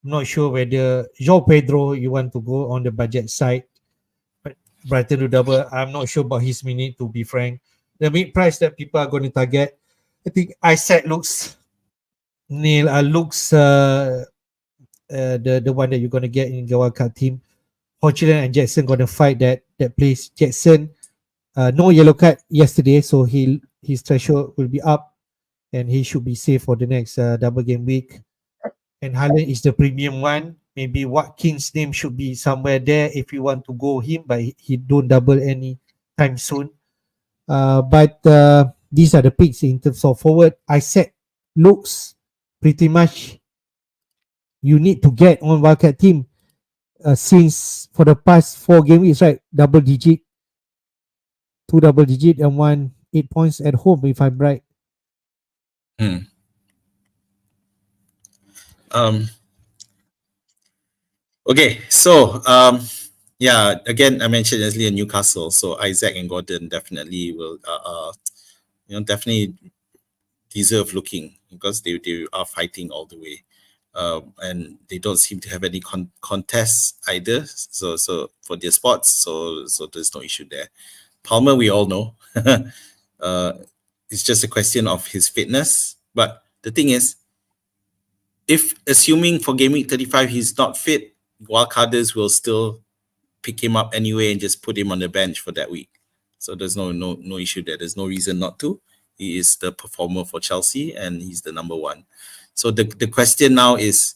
I'm not sure whether João Pedro you want to go on the budget side. But Brighton to double, I'm not sure about his minute, to be frank. The mid price that people are going to target, I think Isaac looks looks the one that you're going to get in the wildcard team. Hodgson and Jackson going to fight that place. Jackson, no yellow card yesterday, so his threshold will be up, and he should be safe for the next double game week. And Haaland is the premium one. Maybe Watkins' name should be somewhere there if you want to go him, but he don't double any time soon. But these are the picks in terms of forward. Isaac looks pretty much you need to get on wildcard team since for the past 4 game weeks, right? Double digit, 2 double digit, and 1 8 points at home, if I'm right. Okay, so yeah, again I mentioned earlier Newcastle, so Isaac and Gordon definitely will definitely deserve looking because they are fighting all the way, and they don't seem to have any contests either. So for their spots, so there's no issue there. Palmer, we all know, it's just a question of his fitness. But the thing is, if assuming for game week 35 he's not fit, wildcarders will still pick him up anyway and just put him on the bench for that week. So there's no issue there. There's no reason not to. He is the performer for Chelsea and he's the number one. So the question now is,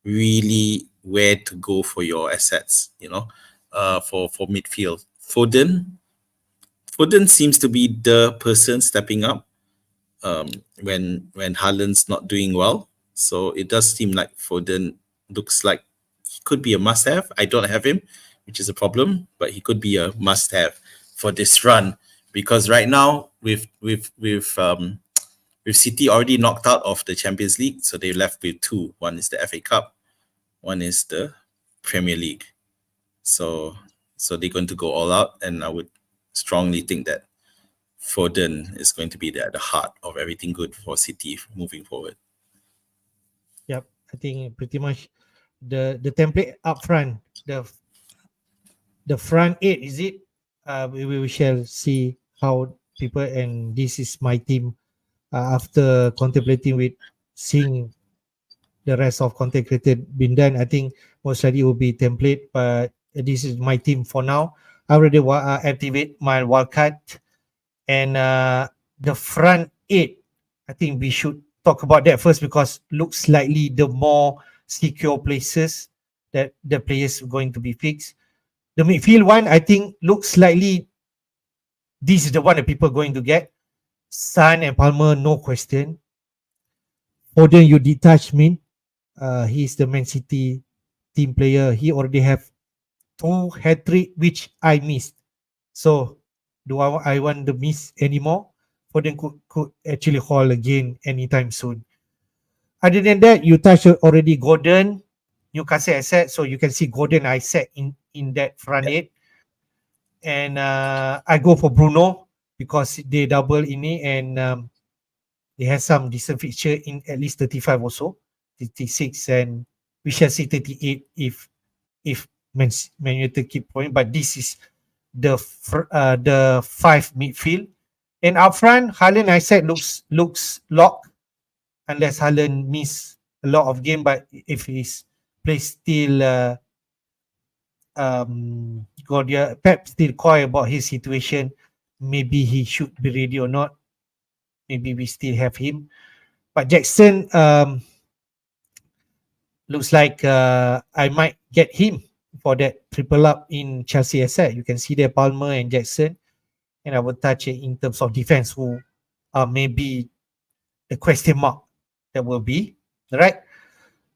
really where to go for your assets, for midfield. Foden seems to be the person stepping up when Haaland's not doing well. So it does seem like Foden looks like he could be a must-have. I don't have him, which is a problem, but he could be a must-have for this run because right now with City already knocked out of the Champions League, so they're left with two. One is the FA Cup, one is the Premier League. So they're going to go all out, and I would strongly think that Foden is going to be there at the heart of everything good for City moving forward. Yep, I think pretty much the template up front, the front eight, is it? We shall see how people, and this is my team after contemplating with seeing the rest of contemplated been done. I think most likely will be template, but this is my team for now. I already activate my wildcard, and the front eight, I think we should talk about that first because looks likely the more secure places that the players are going to be fixed. The midfield one, I think looks likely this is the one that people are going to get. Son and Palmer, no question. Foden, you detach me. He's the Man City team player. He already have 2 hat-trick, which I missed. So do I want to miss anymore? Foden could actually haul again anytime soon. Other than that, you touched already Gordon, Newcastle asset. So you can see Gordon I set in that front eight. And I go for Bruno because they double in it, and they have some decent fixture in at least 35 also, 36, and we shall see 38 if Man United keep point. But this is the 5 midfield, and up front, Haaland I said looks locked unless Haaland miss a lot of game. But if he's play still, Pep still coy about his situation. Maybe he should be ready or not. Maybe we still have him. But Jackson looks like I might get him for that triple up in Chelsea asset. You can see there Palmer and Jackson. And I will touch it in terms of defense, who are maybe the question mark that will be. Right?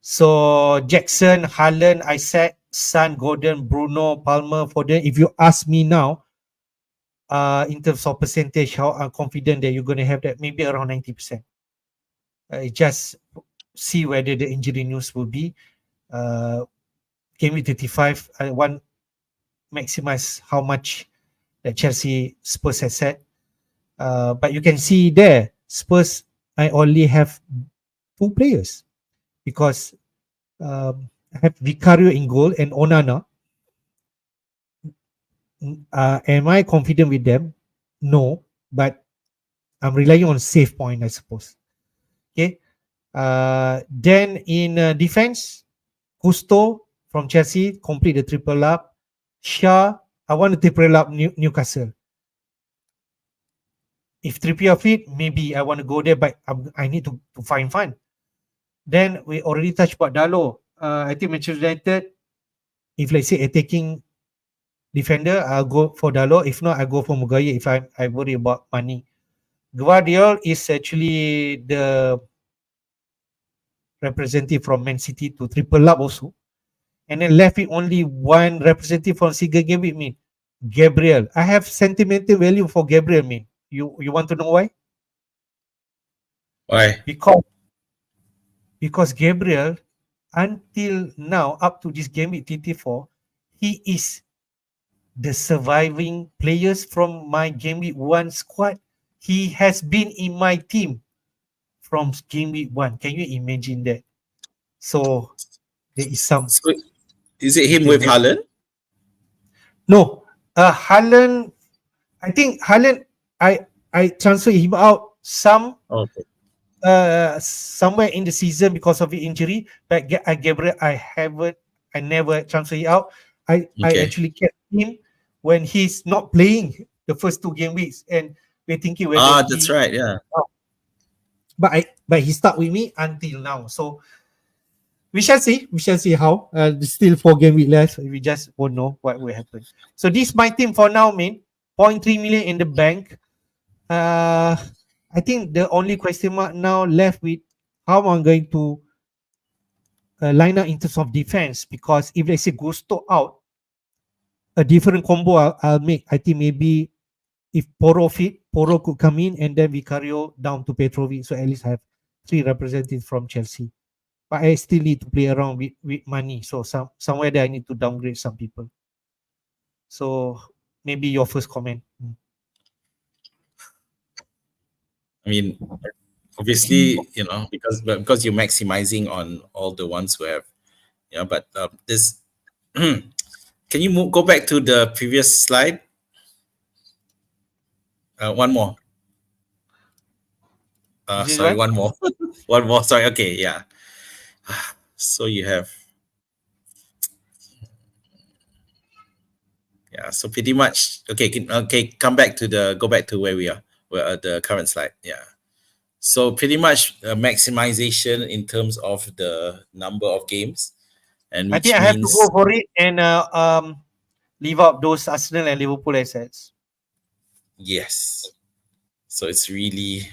So Jackson, Haaland, Isaac, Son, Gordon, Bruno, Palmer, Foden. If you ask me now, in terms of percentage, how I'm confident that you're going to have that, maybe around 90%. Just see whether the injury news will be. Gameweek 35, I want maximize how much that Chelsea Spurs has set. But you can see there, Spurs, I only have 2 players because I have Vicario in goal and Onana. Am I confident with them? No, but I'm relying on save point, I suppose. Okay. Then in defense, Gusto from Chelsea complete the triple up. Shah, I want to triple up Newcastle. If Trippier fit, maybe I want to go there, but I need to find fun. Then we already touched about Dalo. I think Manchester United, if let's say attacking defender, I'll go for Dalo. If not, I go for Mugaye if I worry about money. Guardiola is actually the representative from Man City to triple up also. And then left with only one representative from single game with me, Gabriel. I have sentimental value for Gabriel, man. You want to know why? Why? Because Gabriel, until now, up to this game with TT4, he is the surviving players from my game week 1 squad. He has been in my team from game week 1. Can you imagine that? So there is some. So, is it him with Haaland? No, Haaland. I think Haaland. I transfer him out Okay. Somewhere in the season because of the injury. But Gabriel, I never transfer him out. I actually kept him when he's not playing the first 2 game weeks, and we're thinking whether that's right, yeah. But he stuck with me until now. So We shall see. We shall see how. Still 4 game week left. We just won't know what will happen. So this my team for now, man. 0.3 million in the bank. I think the only question mark now left with how I'm going to line up in terms of defense, because if let's say Gusto out, a different combo I'll make. I think maybe if Poro fit, Poro could come in and then Vicario down to Petrovic. So at least I have 3 representatives from Chelsea. But I still need to play around with money. So somewhere there I need to downgrade some people. So maybe your first comment. I mean, obviously, because you're maximizing on all the ones who have, but this. Can you go back to the previous slide? One more. Sorry, one more. One more. Sorry. Okay, yeah. So you have, yeah. So pretty much, okay. Go back to where we are, where the current slide. Yeah. So pretty much maximization in terms of the number of games, and I think I have to go for it and leave out those Arsenal and Liverpool assets. Yes. So it's really.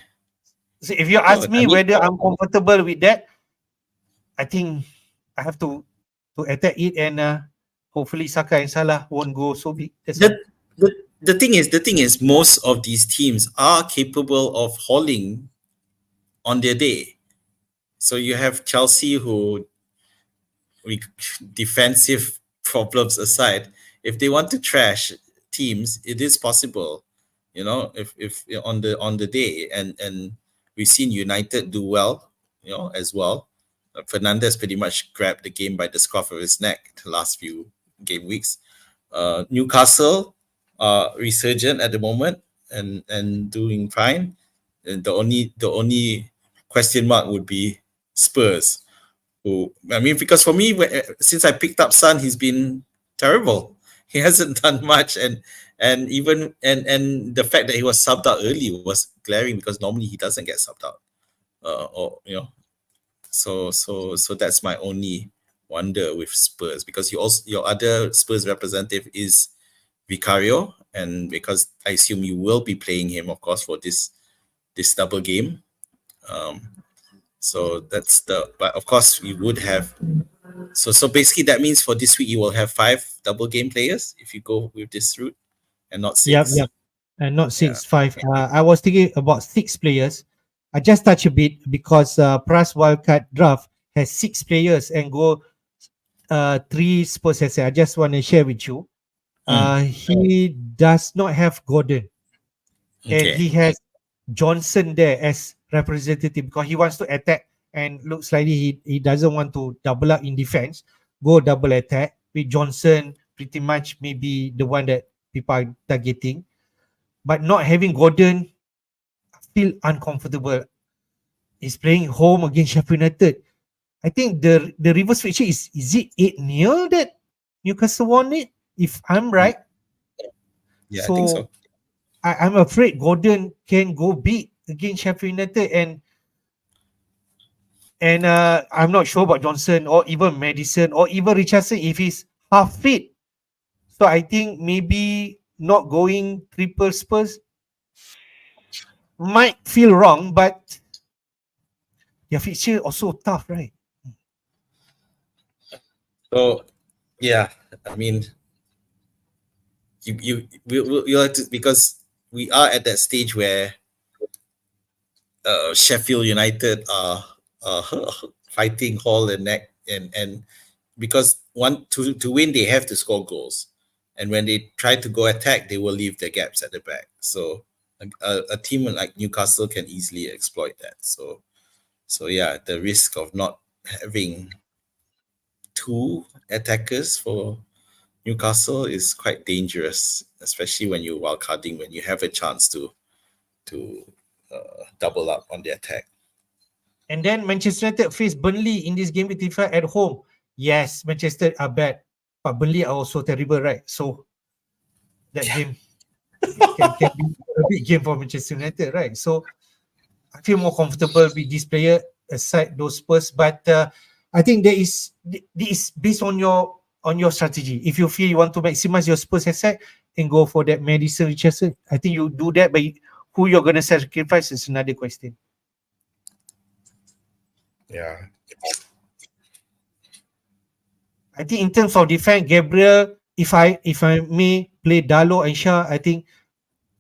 So if you ask me whether I'm comfortable with that, I think I have to attack it, and hopefully Saka and Salah won't go so big. The thing is, most of these teams are capable of hauling on their day. So you have Chelsea, who, defensive problems aside, if they want to trash teams, it is possible. If on the day, and we've seen United do well, as well. Fernandes pretty much grabbed the game by the scruff of his neck the last few game weeks. Newcastle resurgent at the moment and doing fine. And the only question mark would be Spurs, who, I mean, because for me, since I picked up Son, he's been terrible. He hasn't done much, and even the fact that he was subbed out early was glaring, because normally he doesn't get subbed out. So that's my only wonder with Spurs, because your other Spurs representative is Vicario, and because I assume you will be playing him, of course, for this double game. So that's but of course we would have. So basically that means for this week you will have 5 double game players if you go with this route, and not 6. Yep. And not 6, 5. I was thinking about 6 players. I just touch a bit because Pras Wildcard draft has 6 players and go 3 Spurs assets. I just want to share with you. He does not have Gordon. And he has Johnson there as representative because he wants to attack, and looks like he doesn't want to double up in defense. Go double attack with Johnson, pretty much maybe the one that people are targeting. But not having Gordon, I feel uncomfortable. He's playing home against Sheffield United. I think the reverse fixture is it 8-0 that Newcastle won it, if I'm right? Yeah, I think so. I'm afraid Gordon can go big against Sheffield United, and I'm not sure about Johnson or even Madison or even Richardson if he's half fit. So I think maybe not going triple Spurs might feel wrong, but their fixture also tough, right? So yeah, I mean, you have to, because we are at that stage where Sheffield United are fighting Hall and neck, and because to win they have to score goals, and when they try to go attack they will leave the gaps at the back. So a team like Newcastle can easily exploit that. So yeah, the risk of not having 2 attackers for Newcastle is quite dangerous, especially when you're wildcarding, when you have a chance to double up on the attack. And then Manchester United face Burnley in this game with FIFA at home. Yes, Manchester are bad, but Burnley are also terrible, right? So that game can be a big game for Manchester United, right? So I feel more comfortable with this player aside those Spurs. But I think this is based on your strategy. If you feel you want to maximize your Spurs asset and go for that Madison Richardson, I think you do that. But who you're gonna sacrifice is another question. Yeah. I think in terms of defense, Gabriel, if I may play Dalo and Shah, I think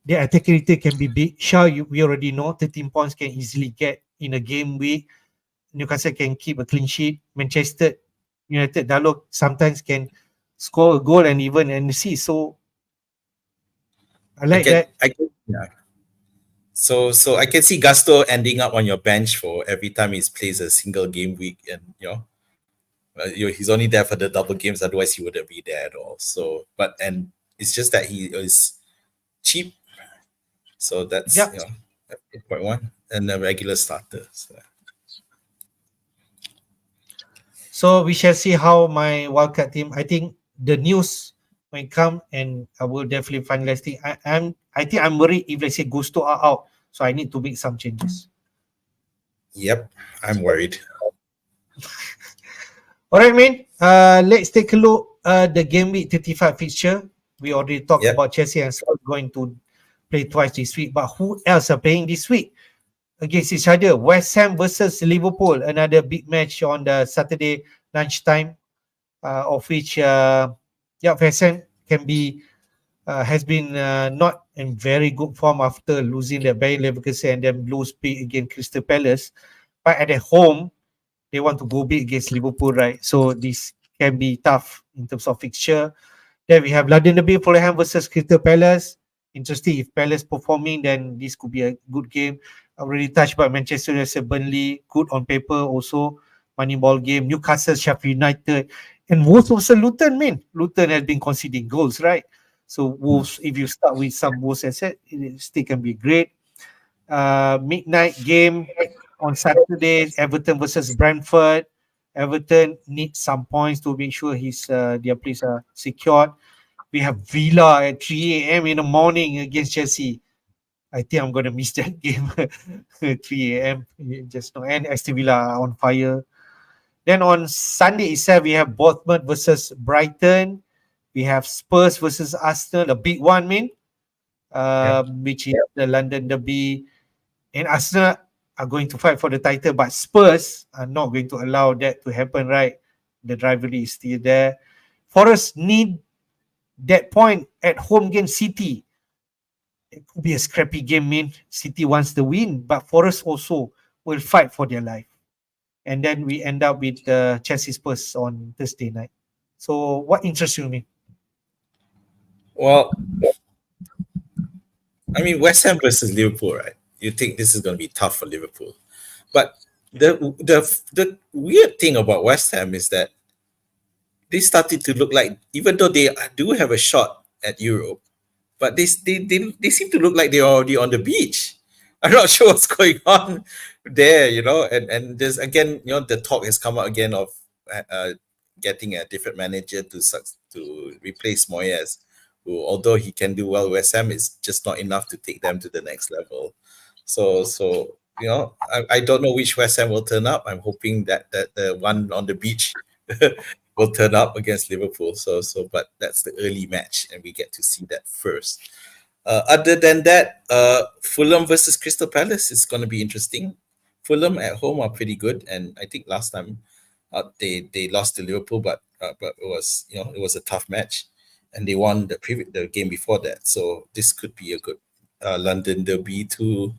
the attack rate can be big. Shah, we already know 13 points can easily get in a game week. Newcastle can keep a clean sheet. Manchester United, Dalo sometimes can score a goal and even an assist. So I like that. Yeah. So I can see Gusto ending up on your bench for every time he plays a single game week, and he's only there for the double games. Otherwise, he wouldn't be there at all. So, and it's just that he is cheap. So that's Yeah. 8.1 and a regular starter. So we shall see how my wildcard team. I think the news when come and I will definitely finalize thing. I think I'm worried if let's say Gusto are out, so I need to make some changes. Yep, I'm worried. All right, man. Let's take a look the game week 35 fixture. We already talked about Chelsea and Spurs going to play twice this week, but who else are playing this week against each other? West Ham versus Liverpool, another big match on the Saturday lunchtime, of which West Ham can be has been not in very good form after losing the Bayer Leverkusen and then lose big against Crystal Palace. But at home, they want to go big against Liverpool, right? So this can be tough in terms of fixture. Then we have London Derby, Fulham versus Crystal Palace. Interesting. If Palace performing, then this could be a good game. I already touched about Manchester United, Burnley, good on paper also. Moneyball game. Newcastle, Sheffield United, and Wolves versus Luton. Man, Luton has been conceding goals, right? So Wolves, if you start with some Wolves asset, it still can be great. Midnight game on Saturday, Everton versus Brentford. Everton needs some points to make sure their place are secured. We have Villa at 3 a.m. in the morning against Chelsea. I think I'm going to miss that game. 3 a.m. Just no. And Aston Villa are on fire. Then on Sunday itself, we have Bournemouth versus Brighton. We have Spurs versus Arsenal, a big one, which is the London Derby. And Arsenal are going to fight for the title, but Spurs are not going to allow that to happen, right? The rivalry is still there. Forest need that point at home against City. It could be a scrappy game, City wants the win, but Forest also will fight for their life. And then we end up with Chelsea Spurs on Thursday night. So what interests you, Well, I mean, West Ham versus Liverpool, right? You think this is going to be tough for Liverpool, but the weird thing about West Ham is that they started to look like, even though they do have a shot at Europe, but they seem to look like they're already on the beach. I'm not sure what's going on there, and there's again, the talk has come out again of getting a different manager to replace Moyes, who, although he can do well, West Ham is just not enough to take them to the next level. So I don't know which West Ham will turn up. I'm hoping that the one on the beach will turn up against Liverpool. But that's the early match, and we get to see that first. Other than that, Fulham versus Crystal Palace is going to be interesting. Fulham at home are pretty good, and I think last time they lost to Liverpool, but it was a tough match, and they won the game before that. So this could be a good London derby to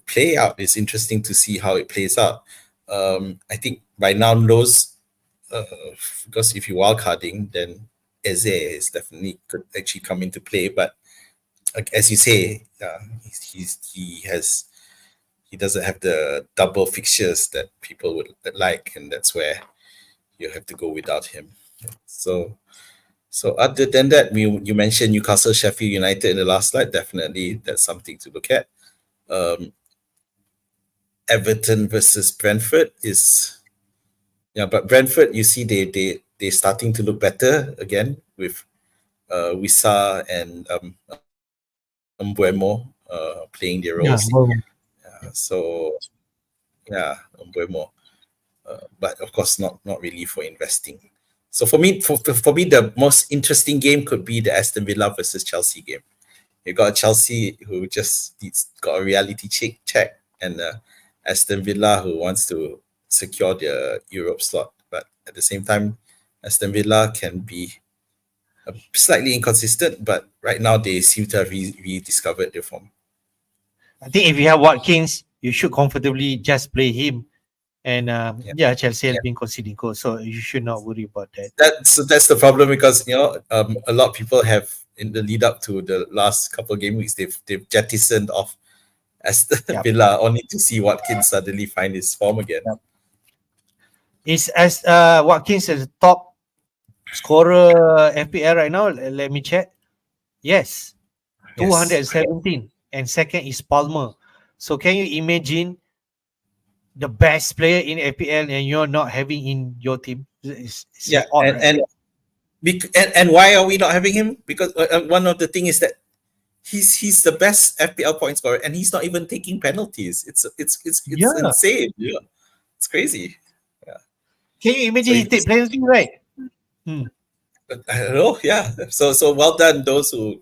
play out. It's interesting to see how it plays out. I think by now knows, because if you're wildcarding, then Eze is definitely could actually come into play. But as you say, he doesn't have the double fixtures that people would like, and that's where you have to go without him. So other than that, you mentioned Newcastle, Sheffield United in the last slide. Definitely, that's something to look at. Everton versus Brentford is, but Brentford, you see, they're starting to look better again with Wissa and Mbuemo playing their roles. Mbuemo. but of course not really for investing. So for me, for me, the most interesting game could be the Aston Villa versus Chelsea game. You got Chelsea who just got a reality check, and Aston Villa who wants to secure their Europe slot. But at the same time, Aston Villa can be slightly inconsistent, but right now they seem to have rediscovered their form. I think if you have Watkins, you should comfortably just play him. And Chelsea has been conceding goals, so you should not worry about that. That's the problem, because a lot of people have, in the lead up to the last couple of game weeks, they've jettisoned off Aston Villa only to see Watkins suddenly find his form again. Is as Watkins is the top scorer FPL right now? Let me check. Yes, 217, and second is Palmer. So can you imagine the best player in FPL and you're not having in your team? It's odd, right? And why are we not having him? Because one of the thing is that he's the best FPL point scorer, and he's not even taking penalties. It's insane. Yeah. It's crazy. Yeah. Can you imagine he take penalty, right? I don't know. Yeah. So well done those who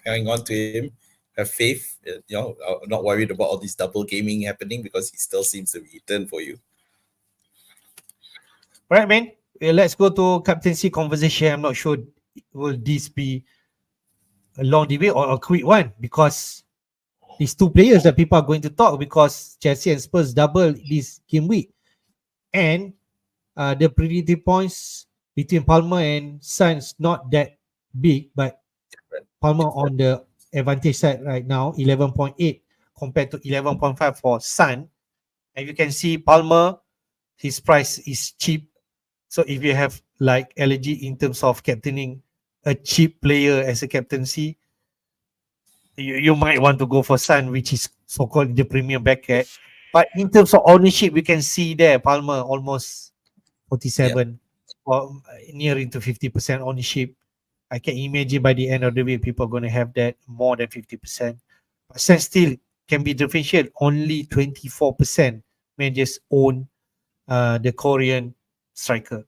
hang on to him, have faith. Not worried about all this double gaming happening, because he still seems to be turned for you. Right, man. Let's go to captaincy conversation. I'm not sure will this be a long debate or a quick one, because these two players that people are going to talk, because Chelsea and Spurs double this game week, and the predicted points between Palmer and Son is not that big, but Palmer on the advantage side right now, 11.8 compared to 11.5 for Son. And you can see Palmer, his price is cheap. So if you have like allergy in terms of captaining a cheap player as a captaincy, you might want to go for Son, which is so-called the premium bracket. But in terms of ownership, we can see there Palmer almost 47 or nearing to 50% ownership. I can imagine by the end of the week, people are going to have that more than 50%. But Son still can be differentiated. Only 24% may just own the Korean striker.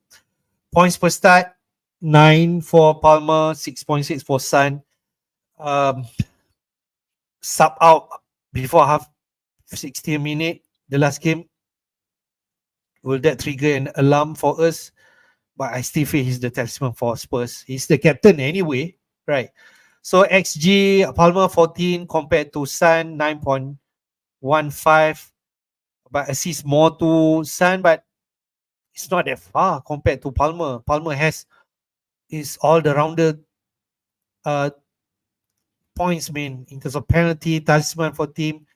Points per start, 9 for Palmer, 6.6 for Son. Sub out before half 60 minute, the last game. Will that trigger an alarm for us? But I still feel he's the talisman for Spurs. He's the captain anyway, right? So XG, Palmer 14 compared to Son 9.15. But assist more to Son, but it's not that far compared to Palmer. Palmer is all the rounded points, man, in terms of penalty, talisman for team,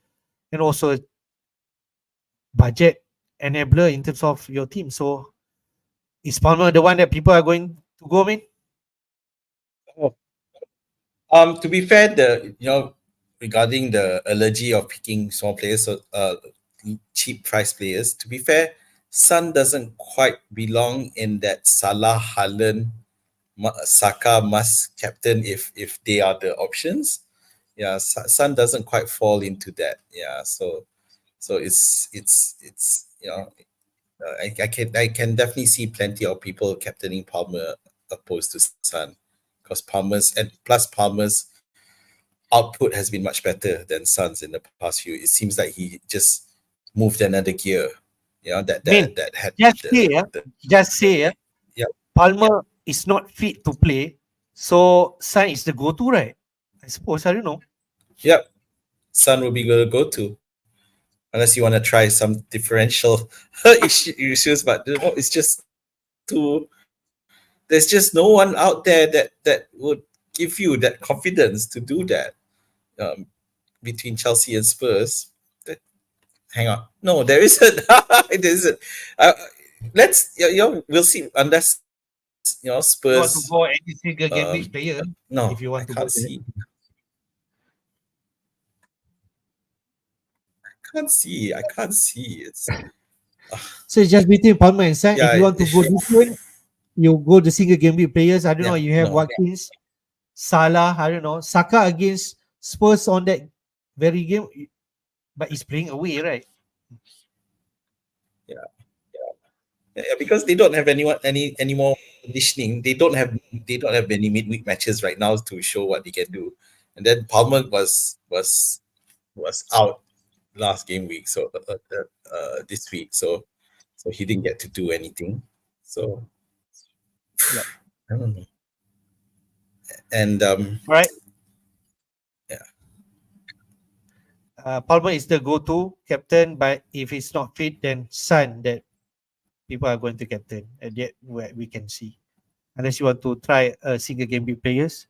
and also budget enabler in terms of your team. So is Palmer the one that people are going to go, man? To be fair, regarding the allergy of picking small players, cheap price players, to be fair, Son doesn't quite belong in that Salah, Haaland, Saka must captain if they are the options. Yeah, Son doesn't quite fall into that. Yeah, so it's I can definitely see plenty of people captaining Palmer opposed to Son, because Palmer's output has been much better than Son's in the past few. It seems like he just moved another gear. That had just say Palmer is not fit to play, so Son is the go-to, right? I suppose. I don't know. Yep, Son will be the go-to, unless you want to try some differential issues. But it's just there's just no one out there that would give you that confidence to do that. Between Chelsea and Spurs. Hang on. No, there isn't. There isn't. We'll see. Unless, Spurs. You want to go any single game player? No, if you want to can't see. I can't see. It's so it's just between Palmer and Son. If you want to go different, you go the single game week players. I don't know. You have Watkins, Salah. I don't know. Saka against Spurs on that very game, but he's playing away, right? Yeah. Yeah, because they don't have any more conditioning. They don't have any midweek matches right now to show what they can do. And then Palmer was out last game week, so this week, so he didn't get to do anything. So Yep. I don't know. And Right. yeah, Palmer is the go-to captain, but if he's not fit, then Son that people are going to captain, and yet we can see. Unless you want to try a single game with players,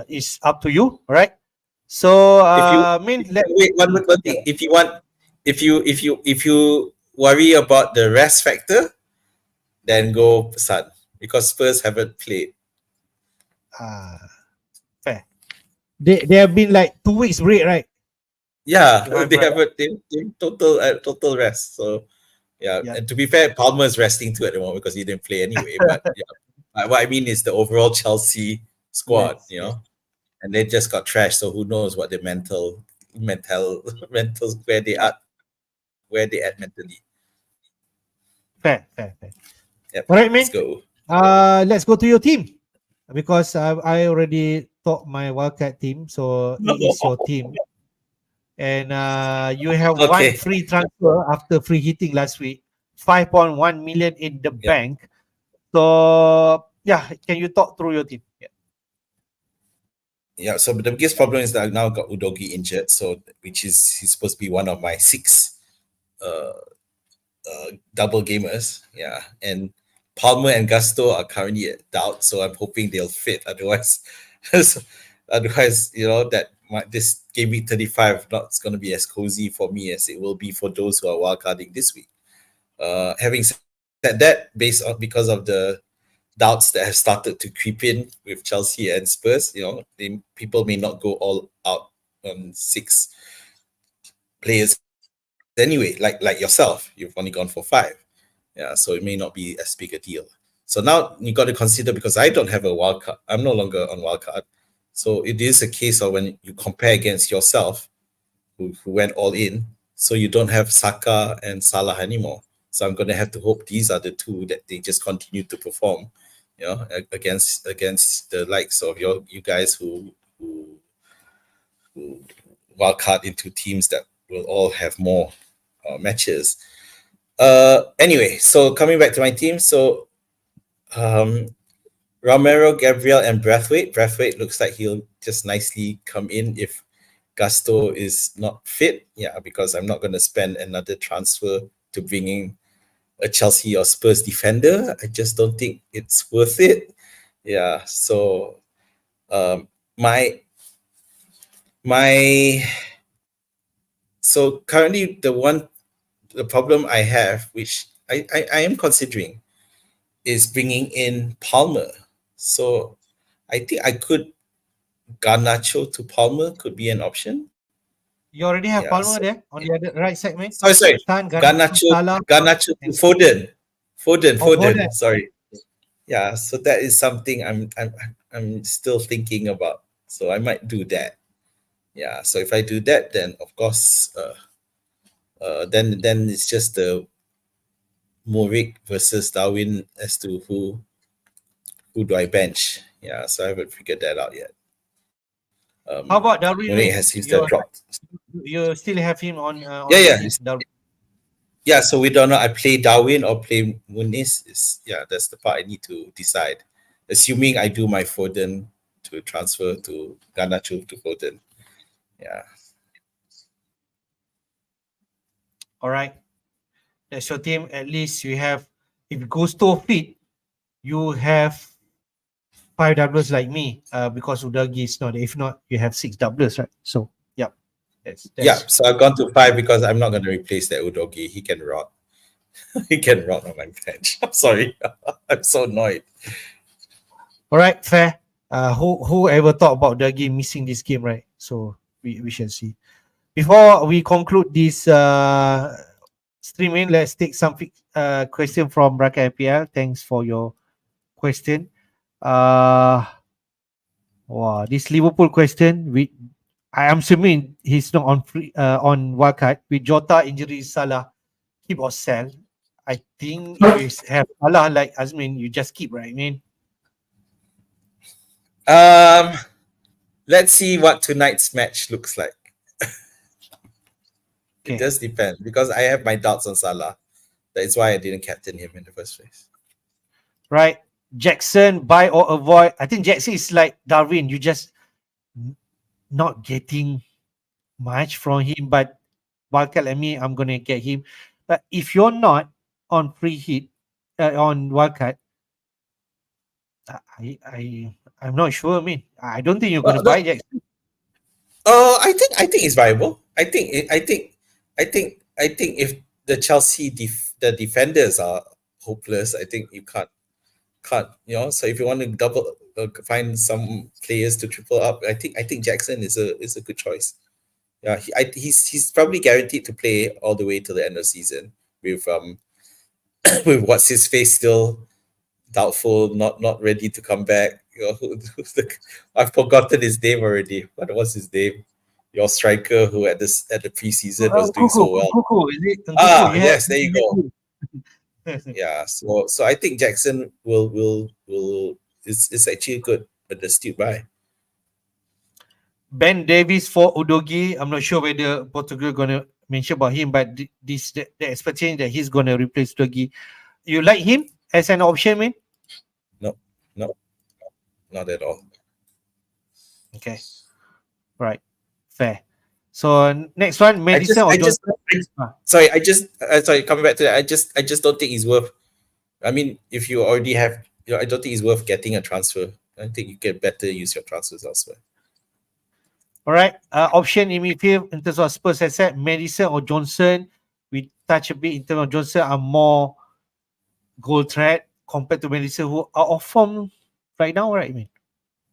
it's up to you, right? So, if you wait one thing, if you want, if you worry about the rest factor, then go Sun, because Spurs haven't played. Fair. They have been like 2 weeks break, right? Yeah, If I'm they right. haven't they total rest. So yeah, Yeah. and to be fair, Palmer's resting too at the moment because he didn't play anyway. But yeah, what I mean is the overall Chelsea squad, Yes. and they just got trashed. So who knows what the mental where they at mentally. Fair. Yep. All right, man. Let's go. Let's go to your team, because I already thought my wildcard team, so it is your team, and you have one Okay. free transfer after free hitting last week, 5.1 million in the bank. So yeah, can you talk through your team? Yeah, so the biggest problem is that I've now got Udogi injured, so he's supposed to be one of my 6 double gamers. Yeah, and Palmer and Gusto are currently at doubt, so I'm hoping they'll fit. Otherwise, that this game week 35 not going to be as cozy for me as it will be for those who are wildcarding this week. Having said that, because of the doubts that have started to creep in with Chelsea and Spurs, people may not go all out on 6 players anyway, like yourself. You've only gone for 5. Yeah, so it may not be as big a deal. So now you got to consider, because I don't have a wildcard, I'm no longer on wildcard. So it is a case of when you compare against yourself, who went all in, so you don't have Saka and Salah anymore. So I'm going to have to hope these are the 2 that they just continue to perform, against the likes of you guys who wildcard into teams that will all have more matches. Anyway, so coming back to my team, so Romero, Gabriel, and Braithwaite. Braithwaite looks like he'll just nicely come in if Gusto is not fit. Yeah, because I'm not going to spend another transfer to bring in a Chelsea or Spurs defender. I just don't think it's worth it. Yeah, so my so currently the problem I have, which I am considering, is bringing in Palmer. So I think I could Garnacho to Palmer could be an option. You already have Palmer there on the other right side, man. Sorry. Garnacho to Foden. Foden. Sorry. Yeah, so that is something I'm still thinking about. So I might do that. Yeah, so if I do that, then of course, then it's just the Murik versus Darwin as to who do I bench. Yeah, so I haven't figured that out yet. How about Darwin? Murik has his dropped. You still have him on? Darwin. Yeah, so we don't know. I play Darwin or play Muniz. That's the part I need to decide. Assuming I do my Foden to transfer to Garnacho to Foden. Yeah. All right. That's your team. At least you have, if it goes to fit, you have 5 doublers like me, because Udagi is not. If not, you have 6 doublers, right? So, yeah. So I've gone to 5 because I'm not going to replace that Udogi. He can rot. He can rot on my bench. I'm sorry. I'm so annoyed. All right, fair. Who ever thought about Udagi missing this game, right? So we shall see. Before we conclude this streaming, let's take some question from Raka FPL. Thanks for your question. This Liverpool question. I am assuming he's not on wildcard. With Jota injury, Salah keep or sell. I think if you have Salah like Azmin, you just keep, right? I mean, Let's see what tonight's match looks like. It okay, does depend because I have my doubts on Salah. That's why I didn't captain him in the first place. right? Jackson, buy or avoid. I think Jackson is like Darwin. You just not getting much from him, but Wildcard like me, I'm gonna get him. But if you're not on free hit, on Wildcard, I'm not sure. I mean, I don't think you're gonna No, buy Jackson. I think it's viable. I think if the Chelsea the defenders are hopeless, I think you can't So if you want to double find some players to triple up, I think Jackson is a good choice. Yeah, he's probably guaranteed to play all the way to the end of the season with with what's his face still doubtful, not ready to come back. I've forgotten his name already. What was his name? Your striker who at the preseason was doing so well. Nkuku, is it? Nkuku, you have- Yes, there you go. Yeah, so I think Jackson will is actually a good astute buy. Ben Davies for Udogi. I'm not sure whether Portugal gonna mention about him, but the expectation that he's gonna replace Udogi. You like him as an option, man? No, not at all. Okay, right, fair. So next one, Madison or Johnson? Sorry, coming back to that. I just don't think he's worth. I mean, if you already have, I don't think it's worth getting a transfer. I think you can better use your transfers elsewhere. All right, option in midfield in terms of Spurs asset, Madison or Johnson. We touch a bit in terms of Johnson are more goal threat compared to Madison, who are off form right now, right? I mean,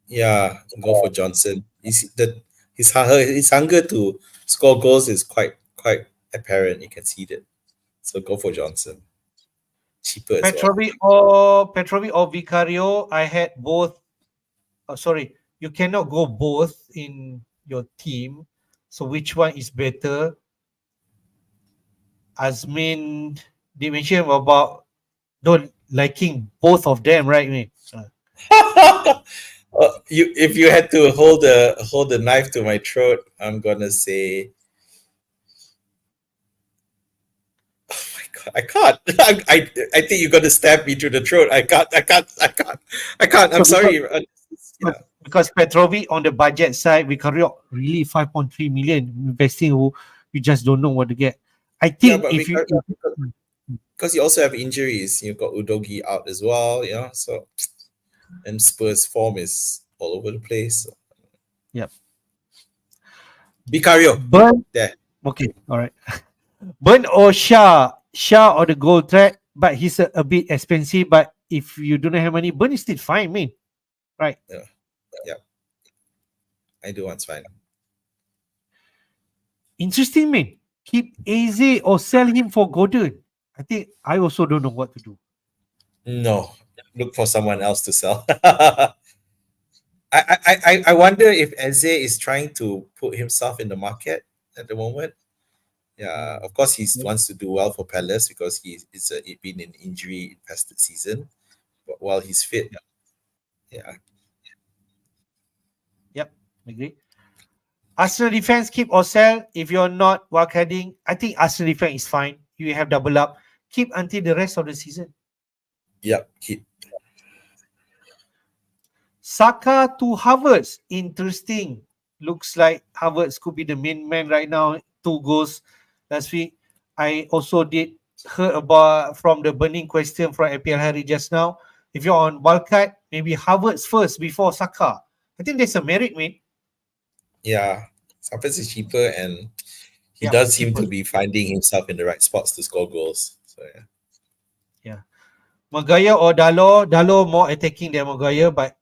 Yeah, go for Johnson. His hunger to score goals is quite apparent. You can see that. So go for Johnson. Cheaper as well. Petrovic or Vicario. I had both. Oh, sorry, you cannot go both in your team. So which one is better? Azmin did mention about don't liking both of them, right? Me. If you had to hold the knife to my throat, I'm gonna say. Oh my god, I can't. I think you're gonna stab me through the throat. I can't. I'm sorry. Because Petrovic on the budget side, Vicario really 5.3 million investing who you just don't know what to get. I think because you also have injuries, you've got Udogi out as well, so and Spurs form is all over the place. So. Yep. Vicario. Burn. There. Okay, all right. Burn or Shah or the goal threat, but he's a bit expensive. But if you don't have money, Burn is still fine, man. Right? Yeah. I do want fine. Interesting, man. Keep AZ or sell him for Gordon. I think I also don't know what to do. No, look for someone else to sell. I wonder if Eze is trying to put himself in the market at the moment. Yeah, of course he wants to do well for Palace because it's been an injury infested season. But while he's fit, yeah. Yep, agree. Arsenal defense, keep or sell. If you're not wildcarding, I think Arsenal defense is fine. You have double up. Keep until the rest of the season. Yep, keep. Saka to Havertz, interesting. Looks like Havertz could be the main man right now. 2 goals last week. I also did hear about from the burning question from FPL Harry just now. If you're on wildcard, maybe Havertz first before Saka. I think there's a merit, mate. Yeah, Hafiz is cheaper and he does seem to be finding himself in the right spots to score goals. So yeah. Maguire or Dalo more attacking than Maguire, but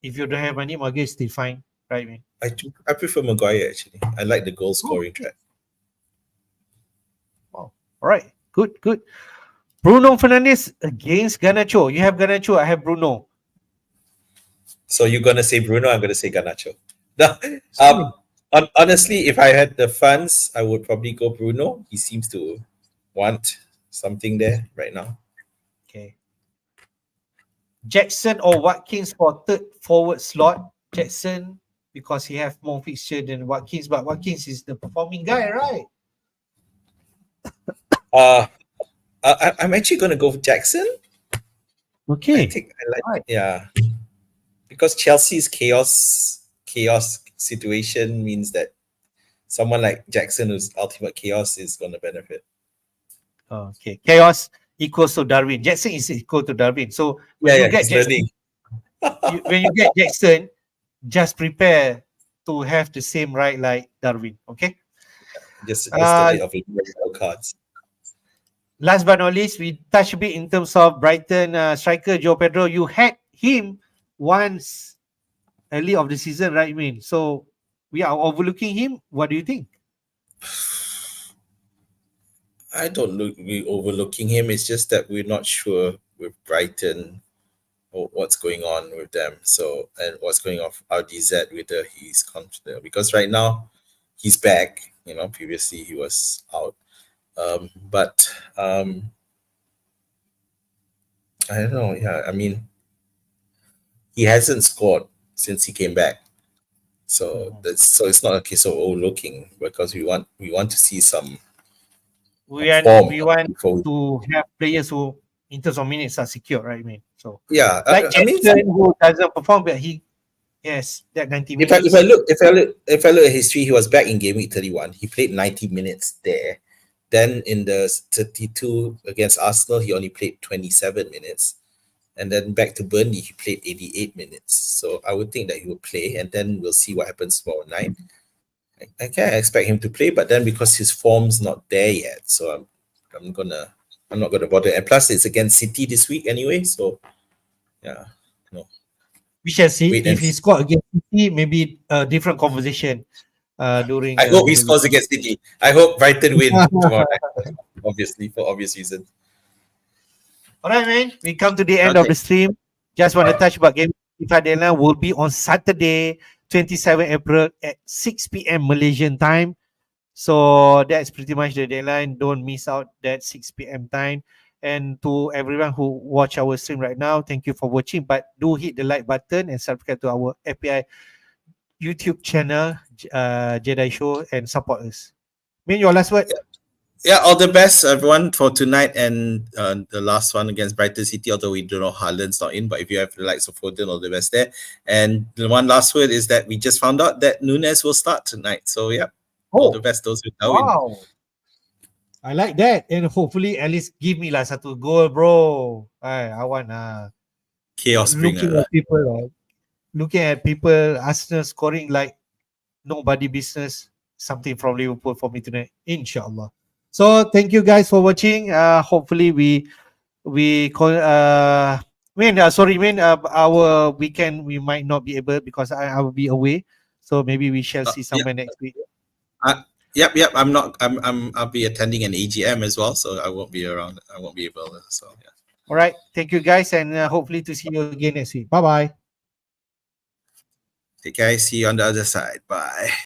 if you don't have money, Maguire is still fine, right, man? I prefer Maguire actually. I like the goal scoring track. Wow. All right. Good. Bruno Fernandes against Garnacho. You have Garnacho, I have Bruno. So you're gonna say Bruno, I'm gonna say Garnacho. Honestly, if I had the funds, I would probably go Bruno. He seems to want something there right now. Okay. Jackson or Watkins for third forward slot. Jackson, because he have more fixture than Watkins, but Watkins is the performing guy, right? I'm actually going to go with Jackson. I Okay. think I like, Right. yeah, because Chelsea's chaos situation means that someone like Jackson, who's ultimate chaos, is going to benefit. Okay. Chaos equals to Darwin. Jackson is equal to Darwin. So when you get he's Jackson, learning. when you get Jackson, just prepare to have the same right like Darwin. Okay. Just a bit of cards. Last but not least, we touch a bit in terms of Brighton striker Joe Pedro. You had him once early of the season, right? I mean, so we are overlooking him. What do you think? I don't look we overlooking him. It's just that we're not sure with Brighton or what's going on with them. So and what's going on with RDZ, whether he's confident, because right now he's back. Previously he was out. But I don't know. Yeah, I mean, he hasn't scored since he came back. So it's not a case of overlooking, because we want to see some We want form. to have players who, in terms of minutes, are secure, right? I mean, so Yeah, like Jackson, who doesn't perform, but he yes, that 90 minutes. If I look at history, he was back in game week 31. He played 90 minutes there. Then in the 32 against Arsenal, he only played 27 minutes. And then back to Burnley, he played 88 minutes. So I would think that he would play, and then we'll see what happens tomorrow night. I can't expect him to play, but then because his form's not there yet, so I'm not gonna bother. And plus, it's against City this week anyway. So yeah, no. We shall see. If he scored against City, maybe a different conversation. During I hope he scores against City. I hope Brighton win tomorrow night, obviously, for obvious reasons. All right, man. We come to the end of the stream. Just want to touch about game. FIFA deadline will be on Saturday, 27 April at 6 p.m. Malaysian time. So that's pretty much the deadline. Don't miss out that 6 p.m. time. And to everyone who watch our stream right now, thank you for watching. But do hit the like button and subscribe to our FPL YouTube channel, Jedi Show, and support us. Min, your last word? Yeah, all the best, everyone, for tonight and the last one against Brighton City, although we don't know Haaland's not in, but if you have the likes of Foden, all the best there. And the one last word is that we just found out that Nunes will start tonight. So, yeah, all the best those who know. Wow. I like that. And hopefully at least give me like satu goal, bro. I want chaos bringer. Looking at people, Arsenal scoring like nobody business. Something from Liverpool for me tonight, inshallah. So thank you guys for watching. Hopefully our weekend we might not be able because I will be away. So maybe we shall see somewhere next week. Yep. I'll be attending an AGM as well, so I won't be around. I won't be able to. So yeah. All right. Thank you guys, and hopefully to see you again next week. Bye bye. Take care. See you on the other side. Bye.